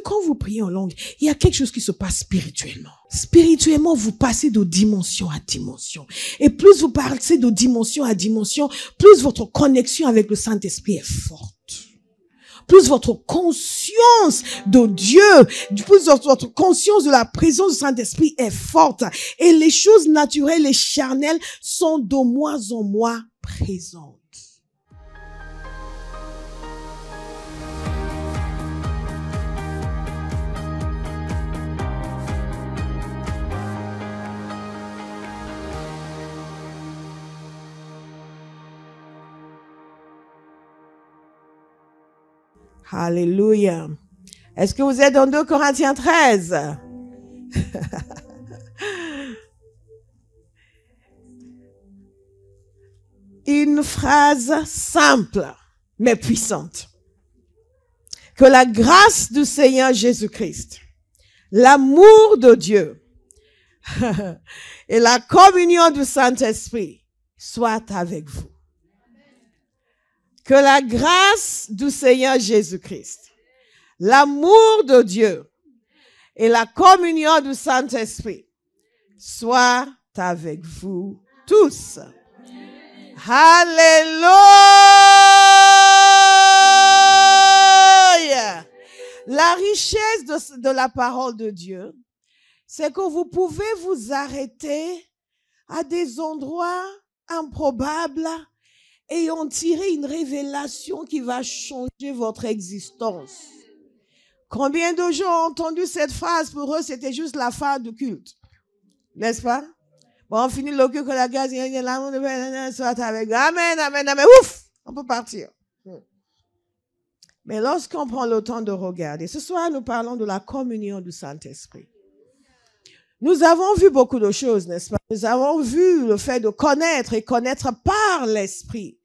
quand vous priez en langue, il y a quelque chose qui se passe spirituellement. Spirituellement, vous passez de dimension à dimension. Et plus vous passez de dimension à dimension, plus votre connexion avec le Saint-Esprit est forte. Plus votre conscience de Dieu, plus votre conscience de la présence du Saint-Esprit est forte. Et les choses naturelles et charnelles sont de moins en moins présentes. Alléluia. Est-ce que vous êtes dans 2 Corinthiens 13? Une phrase simple, mais puissante. Que la grâce du Seigneur Jésus-Christ, l'amour de Dieu et la communion du Saint-Esprit soient avec vous. Que la grâce du Seigneur Jésus-Christ, l'amour de Dieu et la communion du Saint-Esprit soient avec vous tous. Alléluia! La richesse de la parole de Dieu, c'est que vous pouvez vous arrêter à des endroits improbables et en tirer une révélation qui va changer votre existence. Combien de gens ont entendu cette phrase? Pour eux, c'était juste la fin du culte. N'est-ce pas? Bon, on finit le culte, que la grâce soit avec. Amen, amen, amen. Ouf! On peut partir. Mais lorsqu'on prend le temps de regarder, ce soir, nous parlons de la communion du Saint-Esprit. Nous avons vu beaucoup de choses, n'est-ce pas? Nous avons vu le fait de connaître et connaître par l'Esprit.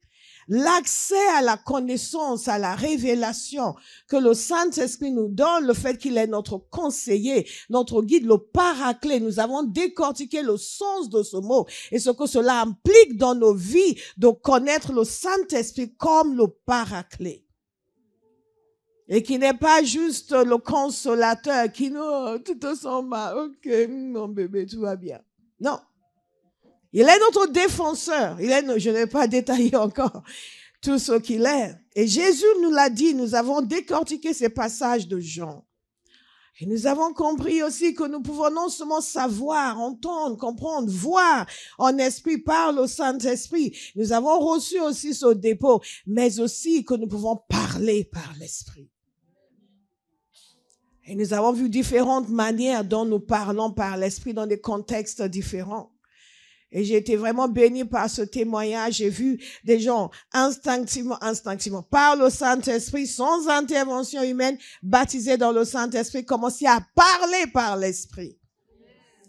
L'accès à la connaissance, à la révélation que le Saint-Esprit nous donne, le fait qu'il est notre conseiller, notre guide, le paraclet. Nous avons décortiqué le sens de ce mot et ce que cela implique dans nos vies de connaître le Saint-Esprit comme le paraclet. Et qui n'est pas juste le consolateur qui nous, tout ensemble, ok, mon bébé, tout va bien. Non. Il est notre défenseur. Je n'ai pas détaillé encore tout ce qu'il est. Et Jésus nous l'a dit, nous avons décortiqué ces passages de Jean. Et nous avons compris aussi que nous pouvons non seulement savoir, entendre, comprendre, voir en esprit par le Saint-Esprit. Nous avons reçu aussi ce dépôt, mais aussi que nous pouvons parler par l'Esprit. Et nous avons vu différentes manières dont nous parlons par l'Esprit dans des contextes différents. Et j'ai été vraiment bénie par ce témoignage. J'ai vu des gens instinctivement, par le Saint-Esprit, sans intervention humaine, baptisés dans le Saint-Esprit, commencer à parler par l'Esprit.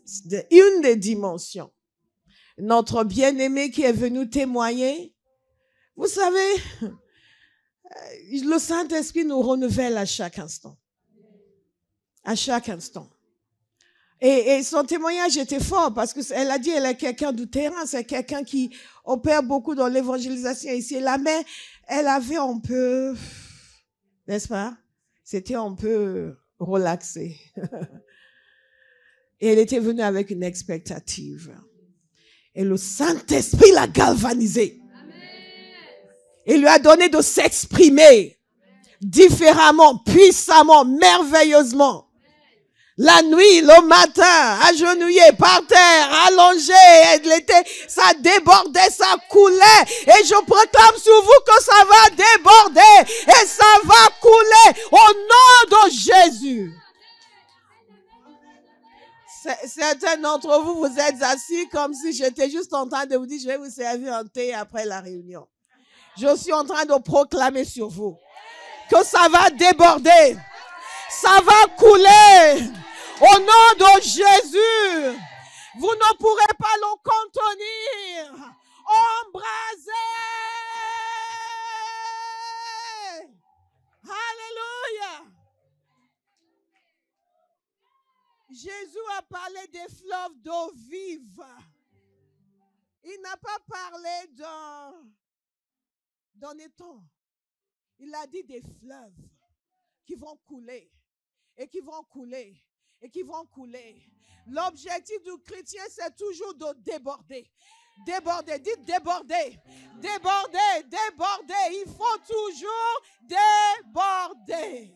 C'est une des dimensions. Notre bien-aimé qui est venu témoigner, vous savez, le Saint-Esprit nous renouvelle à chaque instant. À chaque instant. Et son témoignage était fort parce qu'elle a dit elle est quelqu'un du terrain, c'est quelqu'un qui opère beaucoup dans l'évangélisation ici et là, mais elle avait un peu, n'est-ce pas? C'était un peu relaxé. Et elle était venue avec une expectative. Et le Saint-Esprit l'a galvanisée. Il lui a donné de s'exprimer différemment, puissamment, merveilleusement. La nuit, le matin, agenouillée, par terre, allongée, ça débordait, ça coulait. Et je proclame sur vous que ça va déborder et ça va couler au nom de Jésus. Certains d'entre vous, vous êtes assis comme si j'étais juste en train de vous dire, je vais vous servir un thé après la réunion. Je suis en train de proclamer sur vous que ça va déborder, ça va couler. Au nom de Jésus, vous ne pourrez pas le contenir. Embrasez. Alléluia. Jésus a parlé des fleuves d'eau vive. Il n'a pas parlé d'un étang. Il a dit des fleuves qui vont couler. et qui vont couler. Et qui vont couler. L'objectif du chrétien, c'est toujours de déborder. Déborder, dites déborder. Déborder, déborder. Il faut toujours déborder.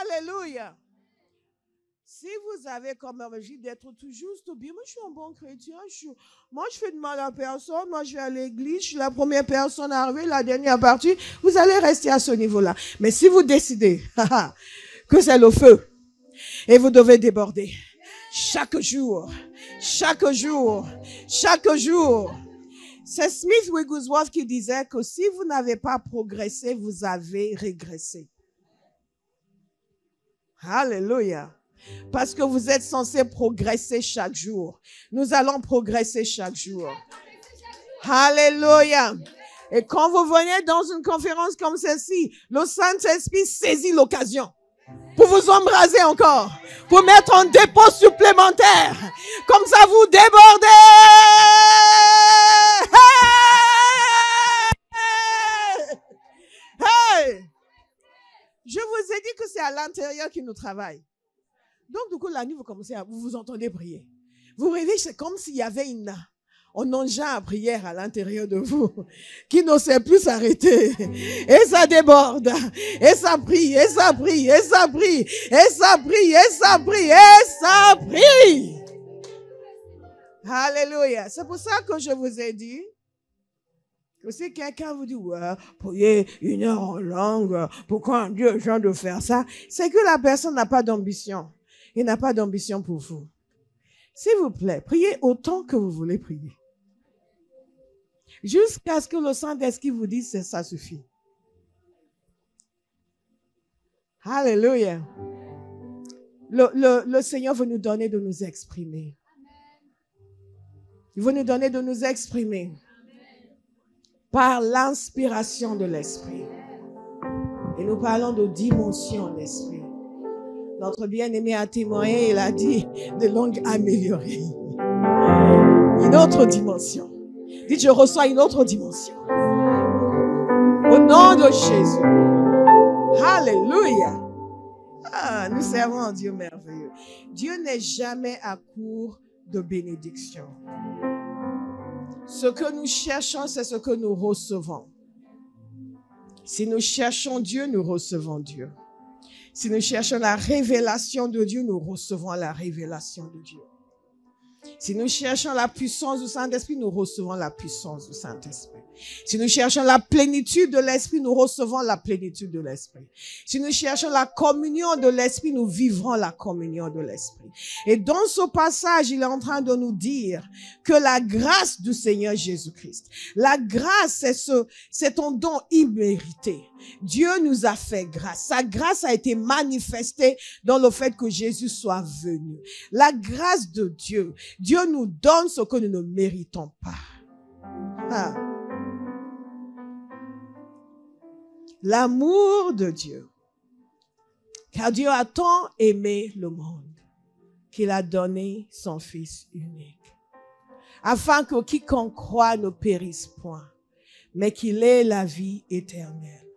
Alléluia. Si vous avez comme objectif d'être toujours bien, moi je suis un bon chrétien, moi je fais de mal à personne, moi je vais à l'église, je suis la première personne arrivée, la dernière partie, vous allez rester à ce niveau-là. Mais si vous décidez que c'est le feu, et vous devez déborder chaque jour, chaque jour, chaque jour. C'est Smith Wigglesworth qui disait que si vous n'avez pas progressé, vous avez régressé. Alléluia. Parce que vous êtes censé progresser chaque jour. Nous allons progresser chaque jour. Alléluia. Et quand vous venez dans une conférence comme celle-ci, le Saint-Esprit saisit l'occasion pour vous embraser encore, pour mettre un dépôt supplémentaire. Comme ça, vous débordez. Hey! Hey! Je vous ai dit que c'est à l'intérieur qu'il nous travaille. Donc, du coup, la nuit, vous vous entendez prier. Vous rêvez, c'est comme s'il y avait un engin à prière à l'intérieur de vous qui ne sait plus s'arrêter. Et ça déborde. Et ça prie, et ça prie, et ça prie, et ça prie, et ça prie, et ça prie. Alléluia. C'est pour ça que je vous ai dit que si quelqu'un vous dit, ouais, prier 1 heure en langue, pourquoi un Dieu genre de faire ça? C'est que la personne n'a pas d'ambition. Il n'a pas d'ambition pour vous. S'il vous plaît, priez autant que vous voulez prier. Jusqu'à ce que le Saint-Esprit vous dise que ça suffit. Alléluia. Le Seigneur veut nous donner de nous exprimer. Il veut nous donner de nous exprimer par l'inspiration de l'Esprit. Et nous parlons de dimension d'esprit. Notre bien-aimé a témoigné, il a dit de langue améliorée. Une autre dimension. Dites, je reçois une autre dimension. Au nom de Jésus. Alléluia. Ah, nous servons un Dieu merveilleux. Dieu n'est jamais à court de bénédiction. Ce que nous cherchons, c'est ce que nous recevons. Si nous cherchons Dieu, nous recevons Dieu. Si nous cherchons la révélation de Dieu, nous recevons la révélation de Dieu. Si nous cherchons la puissance du Saint-Esprit, nous recevons la puissance du Saint-Esprit. Si nous cherchons la plénitude de l'Esprit, nous recevons la plénitude de l'Esprit. Si nous cherchons la communion de l'Esprit, nous vivrons la communion de l'Esprit. Et dans ce passage, il est en train de nous dire que la grâce du Seigneur Jésus-Christ, la grâce, c'est un don immérité. Dieu nous a fait grâce. Sa grâce a été manifestée dans le fait que Jésus soit venu. La grâce de Dieu. Dieu nous donne ce que nous ne méritons pas. Ah. L'amour de Dieu. Car Dieu a tant aimé le monde qu'il a donné son Fils unique, afin que quiconque croit ne périsse point, mais qu'il ait la vie éternelle.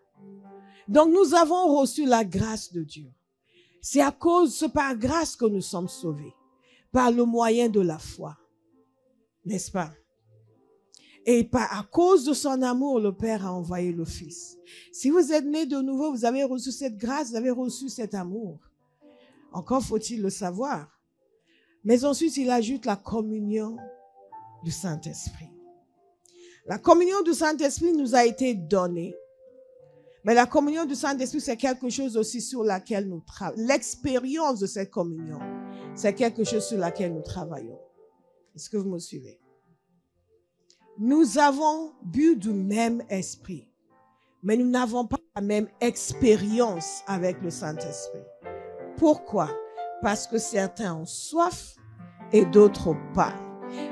Donc nous avons reçu la grâce de Dieu. C'est par grâce que nous sommes sauvés, par le moyen de la foi, n'est-ce pas? Et à cause de son amour, le Père a envoyé le Fils. Si vous êtes né de nouveau, vous avez reçu cette grâce, vous avez reçu cet amour. Encore faut-il le savoir. Mais ensuite, il ajoute la communion du Saint-Esprit. La communion du Saint-Esprit nous a été donnée. Mais la communion du Saint-Esprit, c'est quelque chose aussi sur laquelle nous travaillons. L'expérience de cette communion, c'est quelque chose sur laquelle nous travaillons. Est-ce que vous me suivez? Nous avons bu du même esprit, mais nous n'avons pas la même expérience avec le Saint-Esprit. Pourquoi? Parce que certains ont soif et d'autres pas.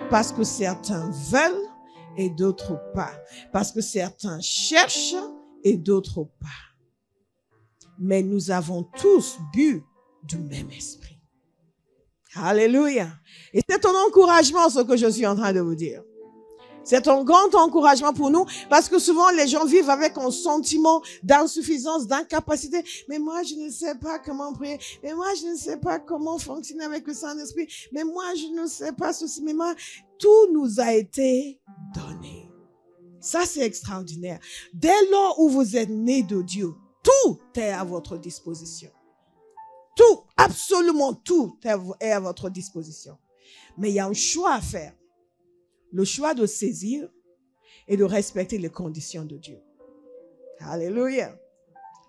Parce que certains veulent et d'autres pas. Parce que certains cherchent et d'autres pas. Mais nous avons tous bu du même esprit. Alléluia. Et c'est un encouragement ce que je suis en train de vous dire. C'est un grand encouragement pour nous parce que souvent les gens vivent avec un sentiment d'insuffisance, d'incapacité. Mais moi, je ne sais pas comment prier. Mais moi, je ne sais pas comment fonctionner avec le Saint-Esprit. Mais moi, je ne sais pas ceci. Mais moi, tout nous a été donné. Ça, c'est extraordinaire. Dès lors où vous êtes né de Dieu, tout est à votre disposition. Tout, absolument tout est à votre disposition. Mais il y a un choix à faire. Le choix de saisir et de respecter les conditions de Dieu. Alléluia.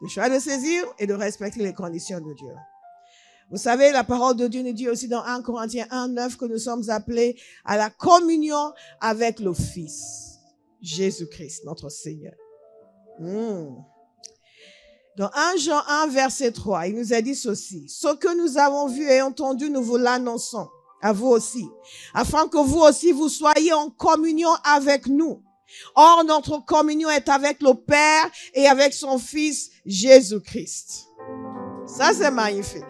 Le choix de saisir et de respecter les conditions de Dieu. Vous savez, la parole de Dieu nous dit aussi dans 1 Corinthiens 1:9 que nous sommes appelés à la communion avec le Fils, Jésus-Christ, notre Seigneur. Dans 1 Jean 1, verset 3, il nous a dit ceci. Ce que nous avons vu et entendu, nous vous l'annonçons. À vous aussi, afin que vous aussi vous soyez en communion avec nous. Or, notre communion est avec le Père et avec son Fils Jésus-Christ. Ça, c'est magnifique.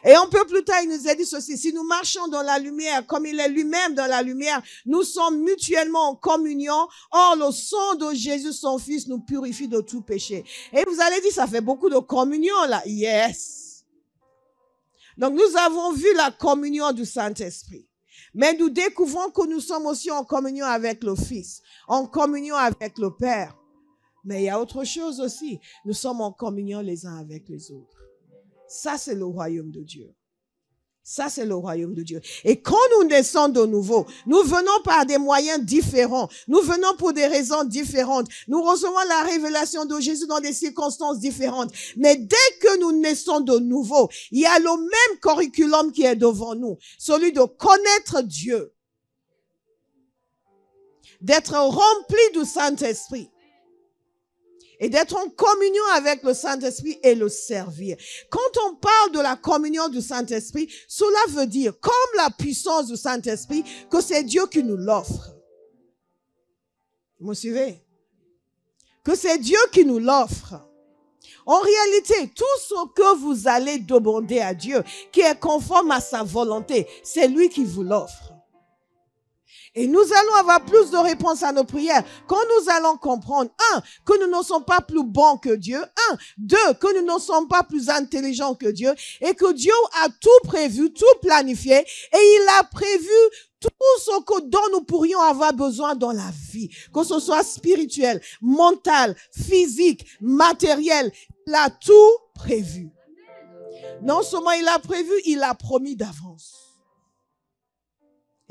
Et un peu plus tard, il nous a dit ceci. Si nous marchons dans la lumière, comme il est lui-même dans la lumière, nous sommes mutuellement en communion. Or, le sang de Jésus, son Fils, nous purifie de tout péché. Et vous allez dire, ça fait beaucoup de communion là. Yes. Donc, nous avons vu la communion du Saint-Esprit. Mais nous découvrons que nous sommes aussi en communion avec le Fils, en communion avec le Père. Mais il y a autre chose aussi. Nous sommes en communion les uns avec les autres. Ça, c'est le royaume de Dieu. Ça, c'est le royaume de Dieu. Et quand nous naissons de nouveau, nous venons par des moyens différents. Nous venons pour des raisons différentes. Nous recevons la révélation de Jésus dans des circonstances différentes. Mais dès que nous naissons de nouveau, il y a le même curriculum qui est devant nous. Celui de connaître Dieu. D'être rempli du Saint-Esprit. Et d'être en communion avec le Saint-Esprit et le servir. Quand on parle de la communion du Saint-Esprit, cela veut dire, comme la puissance du Saint-Esprit, que c'est Dieu qui nous l'offre. Vous me suivez? Que c'est Dieu qui nous l'offre. En réalité, tout ce que vous allez demander à Dieu, qui est conforme à sa volonté, c'est lui qui vous l'offre. Et nous allons avoir plus de réponses à nos prières quand nous allons comprendre, 1, que nous ne sommes pas plus bons que Dieu, 2, que nous ne sommes pas plus intelligents que Dieu, et que Dieu a tout prévu, tout planifié, et il a prévu tout ce dont nous pourrions avoir besoin dans la vie, que ce soit spirituel, mental, physique, matériel, il a tout prévu. Non seulement il a prévu, il a promis d'avance.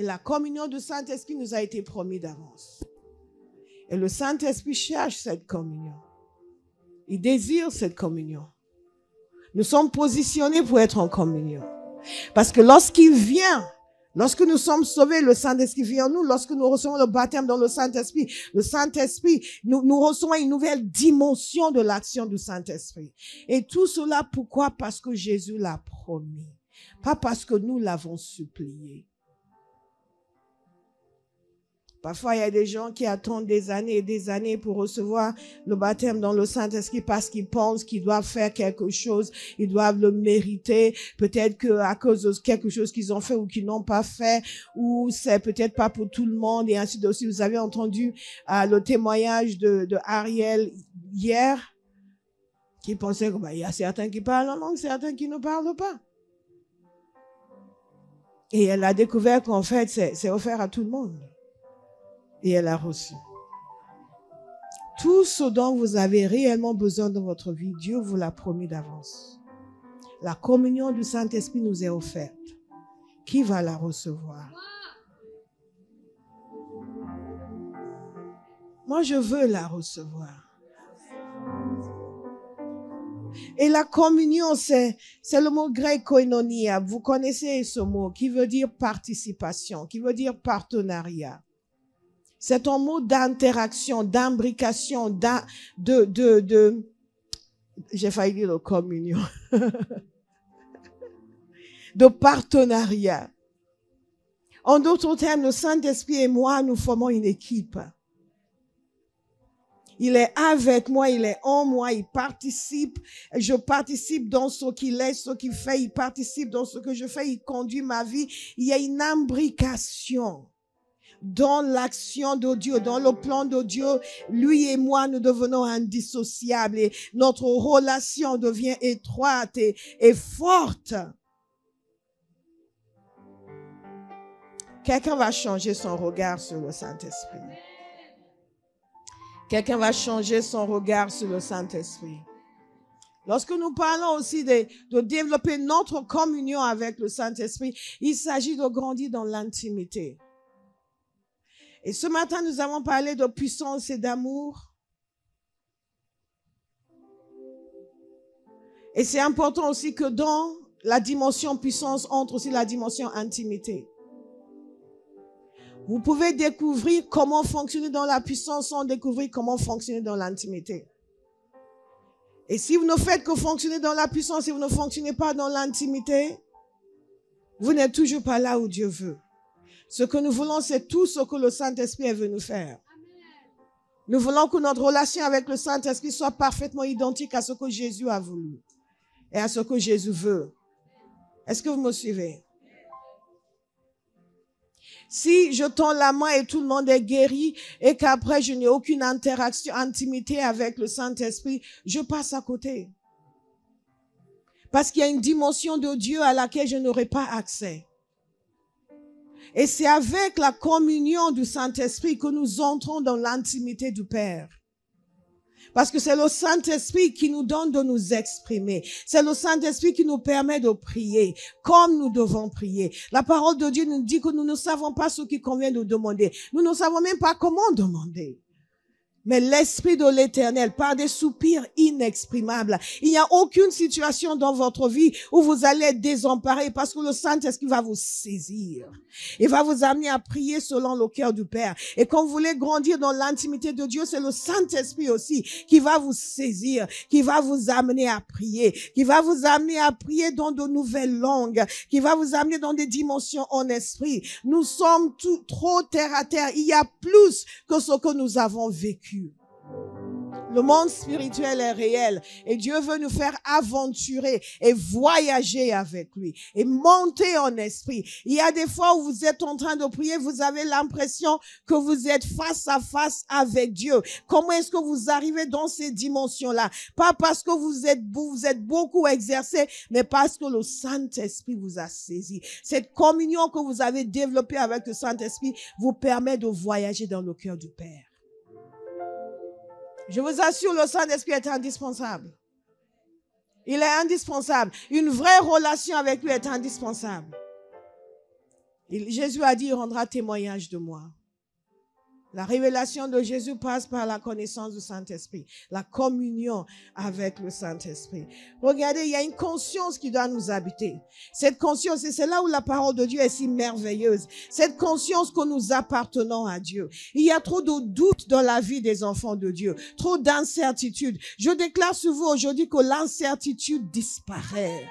Et la communion du Saint-Esprit nous a été promis d'avance. Et le Saint-Esprit cherche cette communion. Il désire cette communion. Nous sommes positionnés pour être en communion. Parce que lorsqu'il vient, lorsque nous sommes sauvés, le Saint-Esprit vient en nous. Lorsque nous recevons le baptême dans le Saint-Esprit, nous recevons une nouvelle dimension de l'action du Saint-Esprit. Et tout cela, pourquoi? Parce que Jésus l'a promis. Pas parce que nous l'avons supplié. Parfois, il y a des gens qui attendent des années et des années pour recevoir le baptême dans le Saint-Esprit parce qu'ils pensent qu'ils doivent faire quelque chose, ils doivent le mériter. Peut-être qu'à cause de quelque chose qu'ils ont fait ou qu'ils n'ont pas fait, ou c'est peut-être pas pour tout le monde, et ainsi de suite. Vous avez entendu le témoignage de Ariel hier, qui pensait qu'il y a certains qui parlent en langue, certains qui ne parlent pas. Et elle a découvert qu'en fait, c'est offert à tout le monde. Et elle a reçu. Tout ce dont vous avez réellement besoin dans votre vie, Dieu vous l'a promis d'avance. La communion du Saint-Esprit nous est offerte. Qui va la recevoir? Moi, je veux la recevoir. Et la communion, c'est le mot grec koinonia. Vous connaissez ce mot qui veut dire participation, qui veut dire partenariat. C'est un mot d'interaction, d'imbrication, j'ai failli dire de communion, de partenariat. En d'autres termes, le Saint-Esprit et moi, nous formons une équipe. Il est avec moi, il est en moi, il participe. Je participe dans ce qu'il est, ce qu'il fait. Il participe dans ce que je fais, il conduit ma vie. Il y a une imbrication. dans l'action de Dieu, dans le plan de Dieu, lui et moi, nous devenons indissociables et notre relation devient étroite et forte. Quelqu'un va changer son regard sur le Saint-Esprit. Quelqu'un va changer son regard sur le Saint-Esprit. Lorsque nous parlons aussi de développer notre communion avec le Saint-Esprit, il s'agit de grandir dans l'intimité. Et ce matin, nous avons parlé de puissance et d'amour. Et c'est important aussi que dans la dimension puissance entre aussi la dimension intimité. Vous pouvez découvrir comment fonctionner dans la puissance sans découvrir comment fonctionner dans l'intimité. Et si vous ne faites que fonctionner dans la puissance et vous ne fonctionnez pas dans l'intimité, vous n'êtes toujours pas là où Dieu veut. Ce que nous voulons, c'est tout ce que le Saint-Esprit est venu faire. Nous voulons que notre relation avec le Saint-Esprit soit parfaitement identique à ce que Jésus a voulu et à ce que Jésus veut. Est-ce que vous me suivez? Si je tends la main et tout le monde est guéri et qu'après je n'ai aucune interaction, intimité avec le Saint-Esprit, je passe à côté. Parce qu'il y a une dimension de Dieu à laquelle je n'aurai pas accès. Et c'est avec la communion du Saint-Esprit que nous entrons dans l'intimité du Père. Parce que c'est le Saint-Esprit qui nous donne de nous exprimer. C'est le Saint-Esprit qui nous permet de prier comme nous devons prier. La parole de Dieu nous dit que nous ne savons pas ce qui convient de demander. Nous ne savons même pas comment demander. Mais l'Esprit de l'Éternel, par des soupirs inexprimables, il n'y a aucune situation dans votre vie où vous allez être désemparés parce que le Saint-Esprit va vous saisir. Il va vous amener à prier selon le cœur du Père. Et quand vous voulez grandir dans l'intimité de Dieu, c'est le Saint-Esprit aussi qui va vous saisir, qui va vous amener à prier, qui va vous amener à prier dans de nouvelles langues, qui va vous amener dans des dimensions en esprit. Nous sommes trop terre à terre. Il y a plus que ce que nous avons vécu. Le monde spirituel est réel et Dieu veut nous faire aventurer et voyager avec lui et monter en esprit. Il y a des fois où vous êtes en train de prier, vous avez l'impression que vous êtes face à face avec Dieu. Comment est-ce que vous arrivez dans ces dimensions-là? Pas parce que vous êtes beaucoup exercé, mais parce que le Saint-Esprit vous a saisi. Cette communion que vous avez développée avec le Saint-Esprit vous permet de voyager dans le cœur du Père. Je vous assure, le Saint-Esprit est indispensable. Il est indispensable. Une vraie relation avec lui est indispensable. Jésus a dit, il rendra témoignage de moi. La révélation de Jésus passe par la connaissance du Saint-Esprit, la communion avec le Saint-Esprit. Regardez, il y a une conscience qui doit nous habiter. Cette conscience, et c'est là où la parole de Dieu est si merveilleuse. Cette conscience que nous appartenons à Dieu. Il y a trop de doutes dans la vie des enfants de Dieu, trop d'incertitudes. Je déclare sur vous aujourd'hui que l'incertitude disparaît.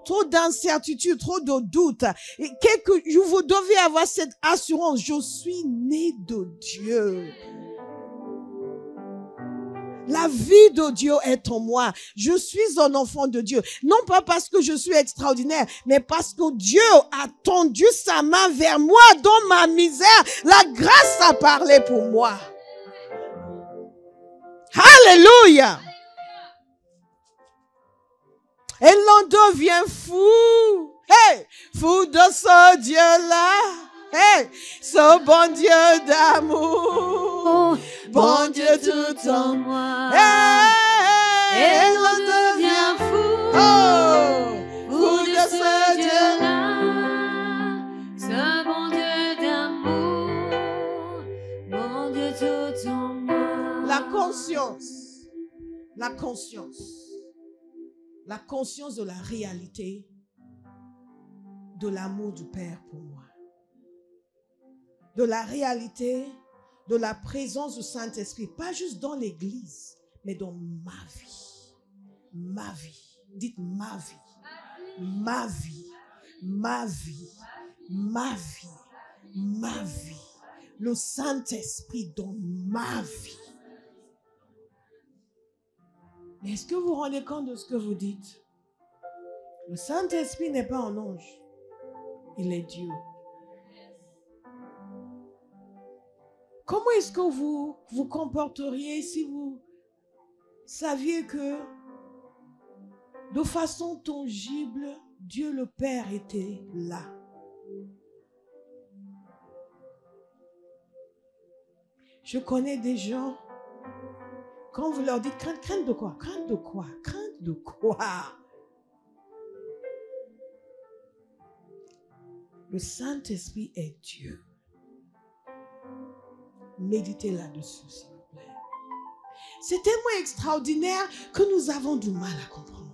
Trop d'incertitudes, trop de doutes. Vous devez avoir cette assurance. Je suis né de Dieu. La vie de Dieu est en moi. Je suis un enfant de Dieu. Non pas parce que je suis extraordinaire, mais parce que Dieu a tendu sa main vers moi dans ma misère. La grâce a parlé pour moi. Alléluia. Et l'on devient fou. Hey, fou de ce Dieu-là. Hey, ce bon Dieu d'amour. Bon Dieu tout en moi. Hey, et l'on devient fou. Oh, fou de ce Dieu-là. Ce bon Dieu d'amour. Bon Dieu tout en moi. La conscience. La conscience. La conscience de la réalité de l'amour du Père pour moi. De la réalité de la présence du Saint-Esprit, pas juste dans l'église, mais dans ma vie. Ma vie. Dites ma vie. Ma vie. Ma vie. Ma vie. Ma vie. Le Saint-Esprit dans ma vie. Mais est-ce que vous vous rendez compte de ce que vous dites? Le Saint-Esprit n'est pas un ange. Il est Dieu. Comment est-ce que vous vous comporteriez si vous saviez que de façon tangible, Dieu le Père était là? Je connais des gens, quand vous leur dites crainte de quoi? Crainte de quoi? Crainte de quoi? Le Saint-Esprit est Dieu. Méditez là-dessus, s'il vous plaît. C'est tellement extraordinaire que nous avons du mal à comprendre.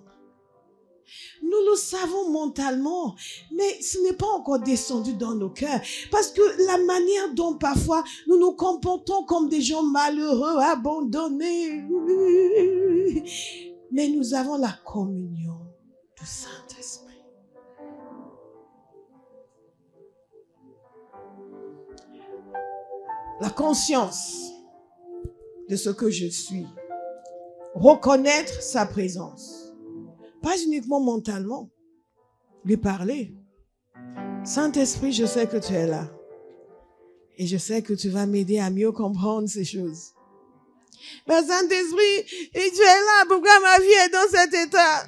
Nous le savons mentalement, mais ce n'est pas encore descendu dans nos cœurs. Parce que la manière dont parfois nous nous comportons comme des gens malheureux, abandonnés. Mais nous avons la communion du Saint-Esprit. La conscience de ce que je suis. Reconnaître sa présence. Pas uniquement mentalement. Lui parler. Saint-Esprit, je sais que tu es là. Et je sais que tu vas m'aider à mieux comprendre ces choses. Mais Saint-Esprit, tu es là. Pourquoi ma vie est dans cet état?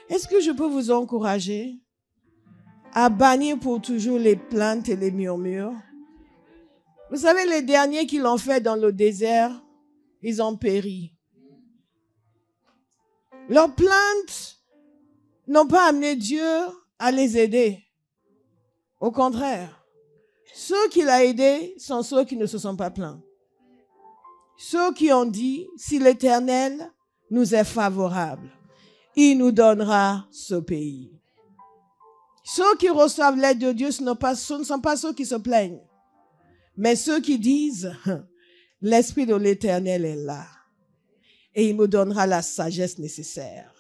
Est-ce que je peux vous encourager à bannir pour toujours les plaintes et les murmures? Vous savez, les derniers qui l'ont fait dans le désert, ils ont péri. Leurs plaintes n'ont pas amené Dieu à les aider. Au contraire, ceux qu'il a aidés sont ceux qui ne se sont pas plaints. Ceux qui ont dit, si l'Éternel nous est favorable, il nous donnera ce pays. Ceux qui reçoivent l'aide de Dieu, ce ne sont pas ceux qui se plaignent, mais ceux qui disent, l'Esprit de l'Éternel est là. Et il me donnera la sagesse nécessaire.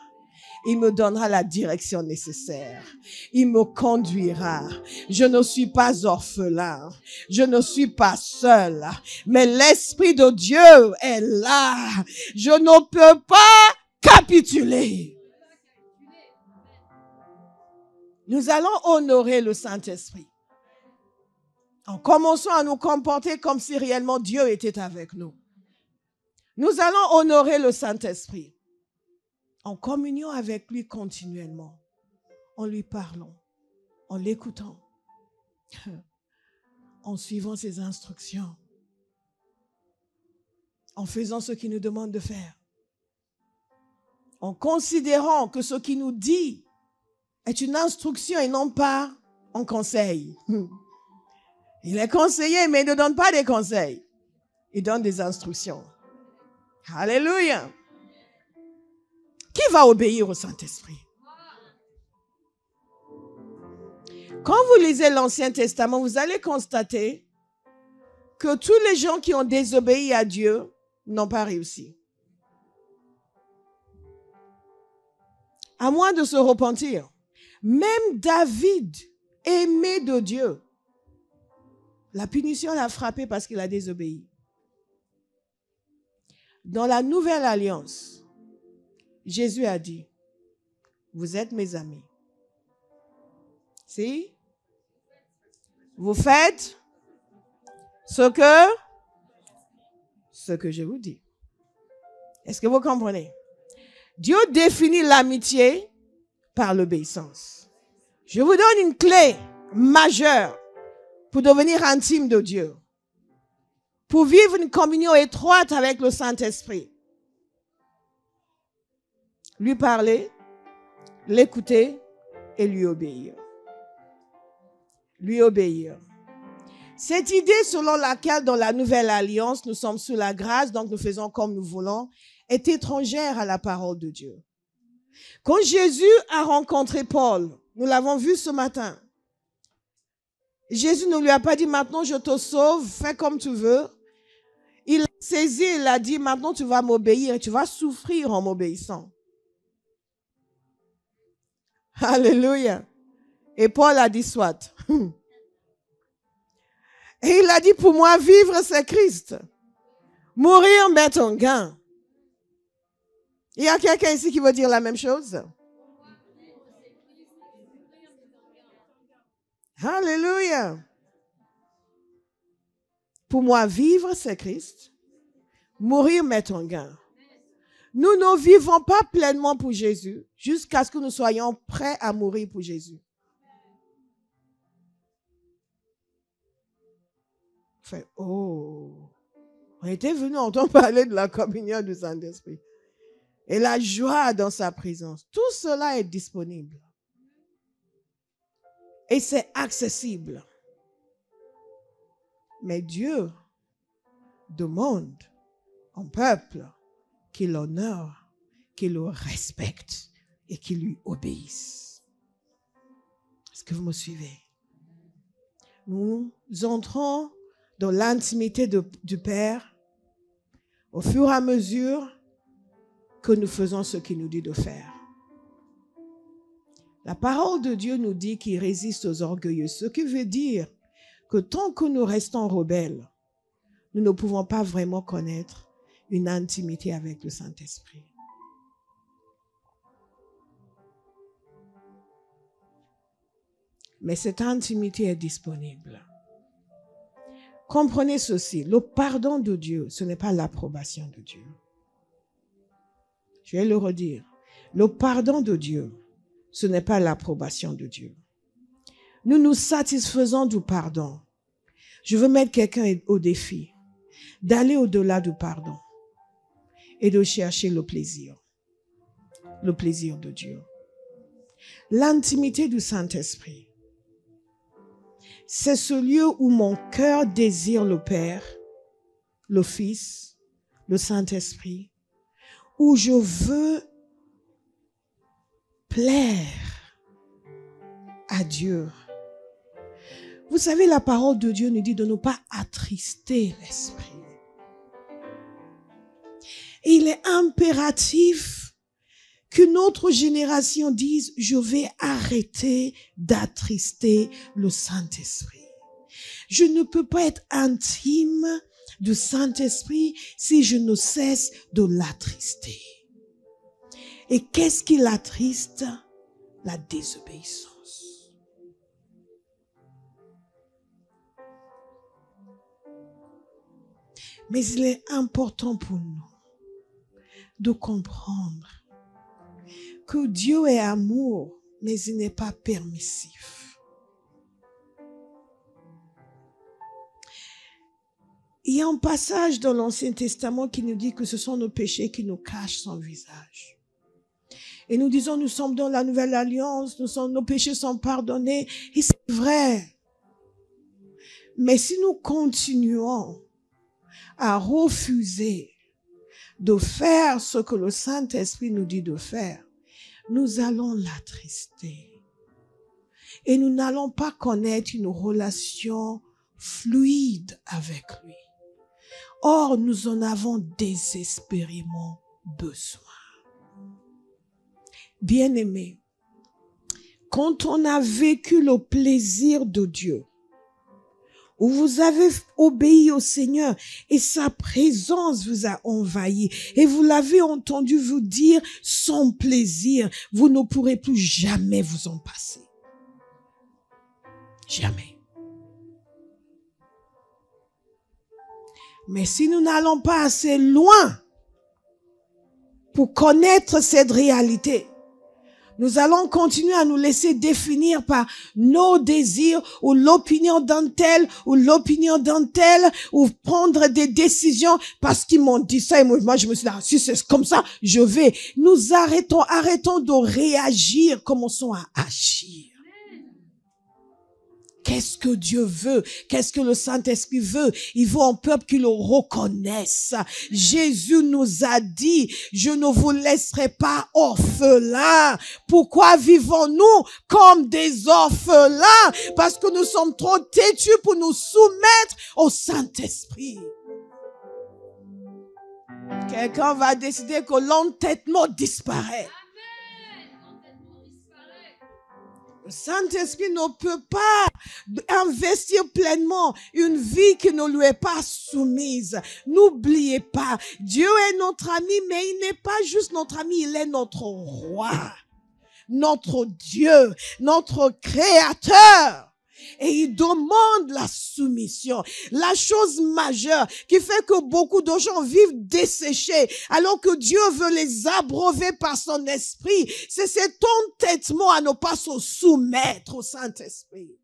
Il me donnera la direction nécessaire. Il me conduira. Je ne suis pas orphelin. Je ne suis pas seul. Mais l'Esprit de Dieu est là. Je ne peux pas capituler. Nous allons honorer le Saint-Esprit. En commençant à nous comporter comme si réellement Dieu était avec nous. Nous allons honorer le Saint-Esprit en communion avec lui continuellement, en lui parlant, en l'écoutant, en suivant ses instructions, en faisant ce qu'il nous demande de faire, en considérant que ce qu'il nous dit est une instruction et non pas un conseil. Il est conseillé, mais il ne donne pas des conseils. Il donne des instructions. Alléluia. Qui va obéir au Saint-Esprit? Quand vous lisez l'Ancien Testament, vous allez constater que tous les gens qui ont désobéi à Dieu n'ont pas réussi. À moins de se repentir. Même David, aimé de Dieu, la punition l'a frappé parce qu'il a désobéi. Dans la Nouvelle Alliance, Jésus a dit, vous êtes mes amis. Si? Vous faites ce que je vous dis. Est-ce que vous comprenez? Dieu définit l'amitié par l'obéissance. Je vous donne une clé majeure pour devenir intime de Dieu. Pour vivre une communion étroite avec le Saint-Esprit. Lui parler, l'écouter et lui obéir. Lui obéir. Cette idée selon laquelle dans la Nouvelle Alliance, nous sommes sous la grâce, donc nous faisons comme nous voulons, est étrangère à la parole de Dieu. Quand Jésus a rencontré Paul, nous l'avons vu ce matin, Jésus ne lui a pas dit, maintenant je te sauve, fais comme tu veux. Il a saisi, il a dit, maintenant tu vas m'obéir et tu vas souffrir en m'obéissant. Alléluia. Et Paul a dit, soit. Et il a dit, pour moi, vivre c'est Christ. Mourir m'est un gain. Il y a quelqu'un ici qui veut dire la même chose? Alléluia. Pour moi, vivre, c'est Christ. Mourir m'est un gain. Nous ne vivons pas pleinement pour Jésus jusqu'à ce que nous soyons prêts à mourir pour Jésus. Fait, oh, on était venu entendre parler de la communion du Saint-Esprit. Et la joie dans sa présence. Tout cela est disponible. Et c'est accessible. Mais Dieu demande au peuple qu'il l'honore, qu'il le respecte et qu'il lui obéisse. Est-ce que vous me suivez? Nous entrons dans l'intimité du Père au fur et à mesure que nous faisons ce qu'il nous dit de faire. La parole de Dieu nous dit qu'il résiste aux orgueilleux, ce qui veut dire que tant que nous restons rebelles, nous ne pouvons pas vraiment connaître une intimité avec le Saint-Esprit. Mais cette intimité est disponible. Comprenez ceci, le pardon de Dieu, ce n'est pas l'approbation de Dieu. Je vais le redire. Le pardon de Dieu, ce n'est pas l'approbation de Dieu. Nous nous satisfaisons du pardon. Je veux mettre quelqu'un au défi d'aller au-delà du pardon et de chercher le plaisir de Dieu. L'intimité du Saint-Esprit, c'est ce lieu où mon cœur désire le Père, le Fils, le Saint-Esprit, où je veux plaire à Dieu. Vous savez, la parole de Dieu nous dit de ne pas attrister l'Esprit. Et il est impératif qu'une autre génération dise, je vais arrêter d'attrister le Saint-Esprit. Je ne peux pas être intime du Saint-Esprit si je ne cesse de l'attrister. Et qu'est-ce qui l'attriste? La désobéissance. Mais il est important pour nous de comprendre que Dieu est amour, mais il n'est pas permissif. Il y a un passage dans l'Ancien Testament qui nous dit que ce sont nos péchés qui nous cachent son visage. Et nous disons, nous sommes dans la nouvelle alliance, nos péchés sont pardonnés. Et c'est vrai. Mais si nous continuons à refuser de faire ce que le Saint-Esprit nous dit de faire, nous allons l'attrister. Et nous n'allons pas connaître une relation fluide avec lui. Or, nous en avons désespérément besoin. Bien-aimés, quand on a vécu le plaisir de Dieu, où vous avez obéi au Seigneur et sa présence vous a envahi et vous l'avez entendu vous dire son plaisir, vous ne pourrez plus jamais vous en passer. Jamais. Mais si nous n'allons pas assez loin pour connaître cette réalité, nous allons continuer à nous laisser définir par nos désirs ou l'opinion d'un tel ou l'opinion d'un tel ou prendre des décisions parce qu'ils m'ont dit ça et moi je me suis dit, si c'est comme ça, je vais. Nous arrêtons de réagir, commençons à agir. Qu'est-ce que Dieu veut? Qu'est-ce que le Saint-Esprit veut? Il veut un peuple qui le reconnaisse. Jésus nous a dit, je ne vous laisserai pas orphelins. Pourquoi vivons-nous comme des orphelins? Parce que nous sommes trop têtus pour nous soumettre au Saint-Esprit. Quelqu'un va décider que l'entêtement disparaît. Le Saint-Esprit ne peut pas investir pleinement une vie qui ne lui est pas soumise. N'oubliez pas, Dieu est notre ami, mais il n'est pas juste notre ami, il est notre roi, notre Dieu, notre Créateur. Et il demande la soumission. La chose majeure qui fait que beaucoup de gens vivent desséchés alors que Dieu veut les abreuver par son esprit. C'est cet entêtement à ne pas se soumettre au Saint-Esprit.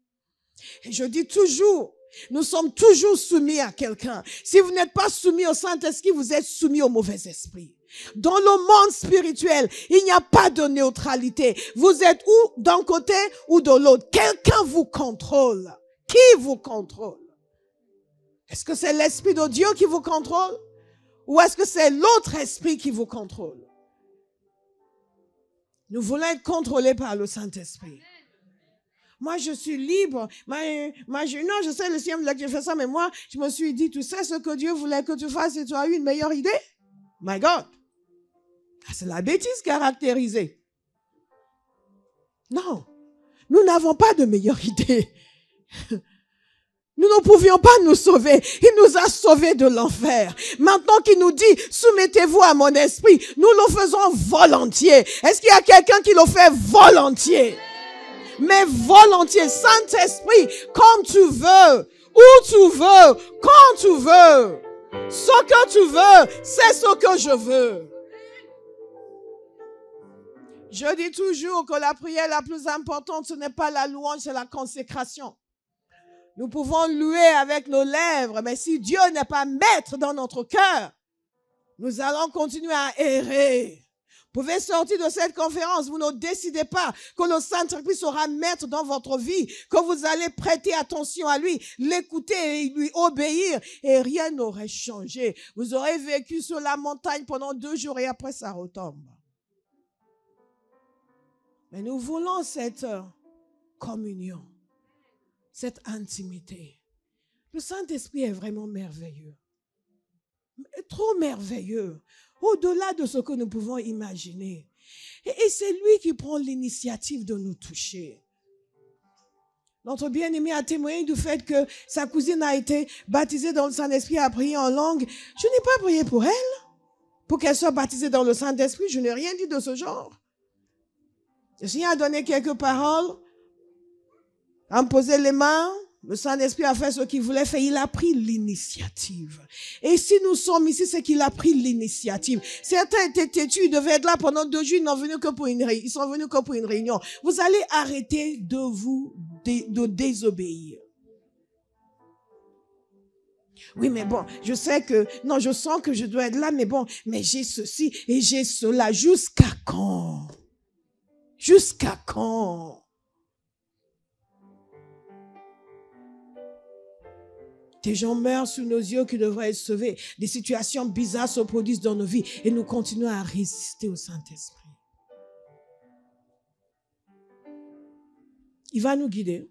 Et je dis toujours, nous sommes toujours soumis à quelqu'un. Si vous n'êtes pas soumis au Saint-Esprit, vous êtes soumis au mauvais esprit. Dans le monde spirituel, il n'y a pas de neutralité. Vous êtes ou d'un côté ou de l'autre. Quelqu'un vous contrôle. Qui vous contrôle? Est-ce que c'est l'Esprit de Dieu qui vous contrôle? Ou est-ce que c'est l'autre esprit qui vous contrôle? Nous voulons être contrôlés par le Saint-Esprit. Moi, je suis libre. Non, je sais, le Seigneur voulait que je fasse ça, mais moi, je me suis dit, tu sais ce que Dieu voulait que tu fasses et tu as eu une meilleure idée? My God. C'est la bêtise caractérisée. Non. Nous n'avons pas de meilleure idée. Nous ne pouvions pas nous sauver. Il nous a sauvés de l'enfer. Maintenant qu'il nous dit, soumettez-vous à mon esprit, nous le faisons volontiers. Est-ce qu'il y a quelqu'un qui le fait volontiers? Mais volontiers, Saint-Esprit, comme tu veux, où tu veux, quand tu veux. Ce que tu veux, c'est ce que je veux. Je dis toujours que la prière la plus importante, ce n'est pas la louange, c'est la consécration. Nous pouvons louer avec nos lèvres, mais si Dieu n'est pas maître dans notre cœur, nous allons continuer à errer. Vous pouvez sortir de cette conférence, vous ne décidez pas que le Saint-Esprit sera maître dans votre vie, que vous allez prêter attention à lui, l'écouter et lui obéir, et rien n'aurait changé. Vous aurez vécu sur la montagne pendant 2 jours et après ça retombe. Mais nous voulons cette communion, cette intimité. Le Saint-Esprit est vraiment merveilleux. Trop merveilleux. Au-delà de ce que nous pouvons imaginer. Et c'est lui qui prend l'initiative de nous toucher. Notre bien-aimé a témoigné du fait que sa cousine a été baptisée dans le Saint-Esprit, a prié en langue. Je n'ai pas prié pour elle, pour qu'elle soit baptisée dans le Saint-Esprit. Je n'ai rien dit de ce genre. Le Seigneur a donné quelques paroles, a posé les mains. Le Saint-Esprit a fait ce qu'il voulait faire. Il a pris l'initiative. Et si nous sommes ici, c'est qu'il a pris l'initiative. Certains étaient têtus, ils devaient être là pendant 2 jours, ils sont venus que pour une réunion. Vous allez arrêter de désobéir. Oui, mais bon, je sais que, non, je sens que je dois être là, mais bon, mais j'ai ceci et j'ai cela. Jusqu'à quand? Jusqu'à quand? Des gens meurent sous nos yeux qui devraient être sauvés. Des situations bizarres se produisent dans nos vies et nous continuons à résister au Saint-Esprit. Il va nous guider.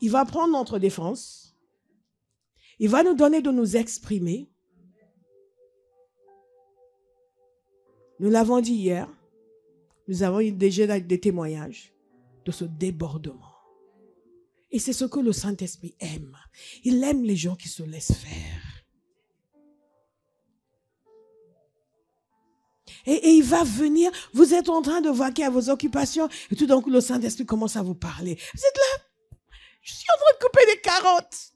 Il va prendre notre défense. Il va nous donner de nous exprimer. Nous l'avons dit hier. Nous avons eu déjà des témoignages de ce débordement. Et c'est ce que le Saint-Esprit aime. Il aime les gens qui se laissent faire. Et il va venir, vous êtes en train de vaquer à vos occupations, et tout d'un coup, le Saint-Esprit commence à vous parler. Vous êtes là, je suis en train de couper des carottes.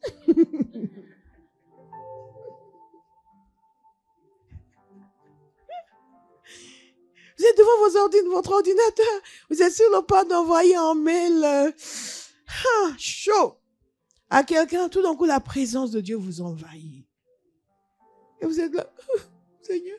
Vous êtes devant votre ordinateur, vous êtes sur le pas d'envoyer un mail chaud à quelqu'un, tout d'un coup, la présence de Dieu vous envahit. Et vous êtes là, Seigneur.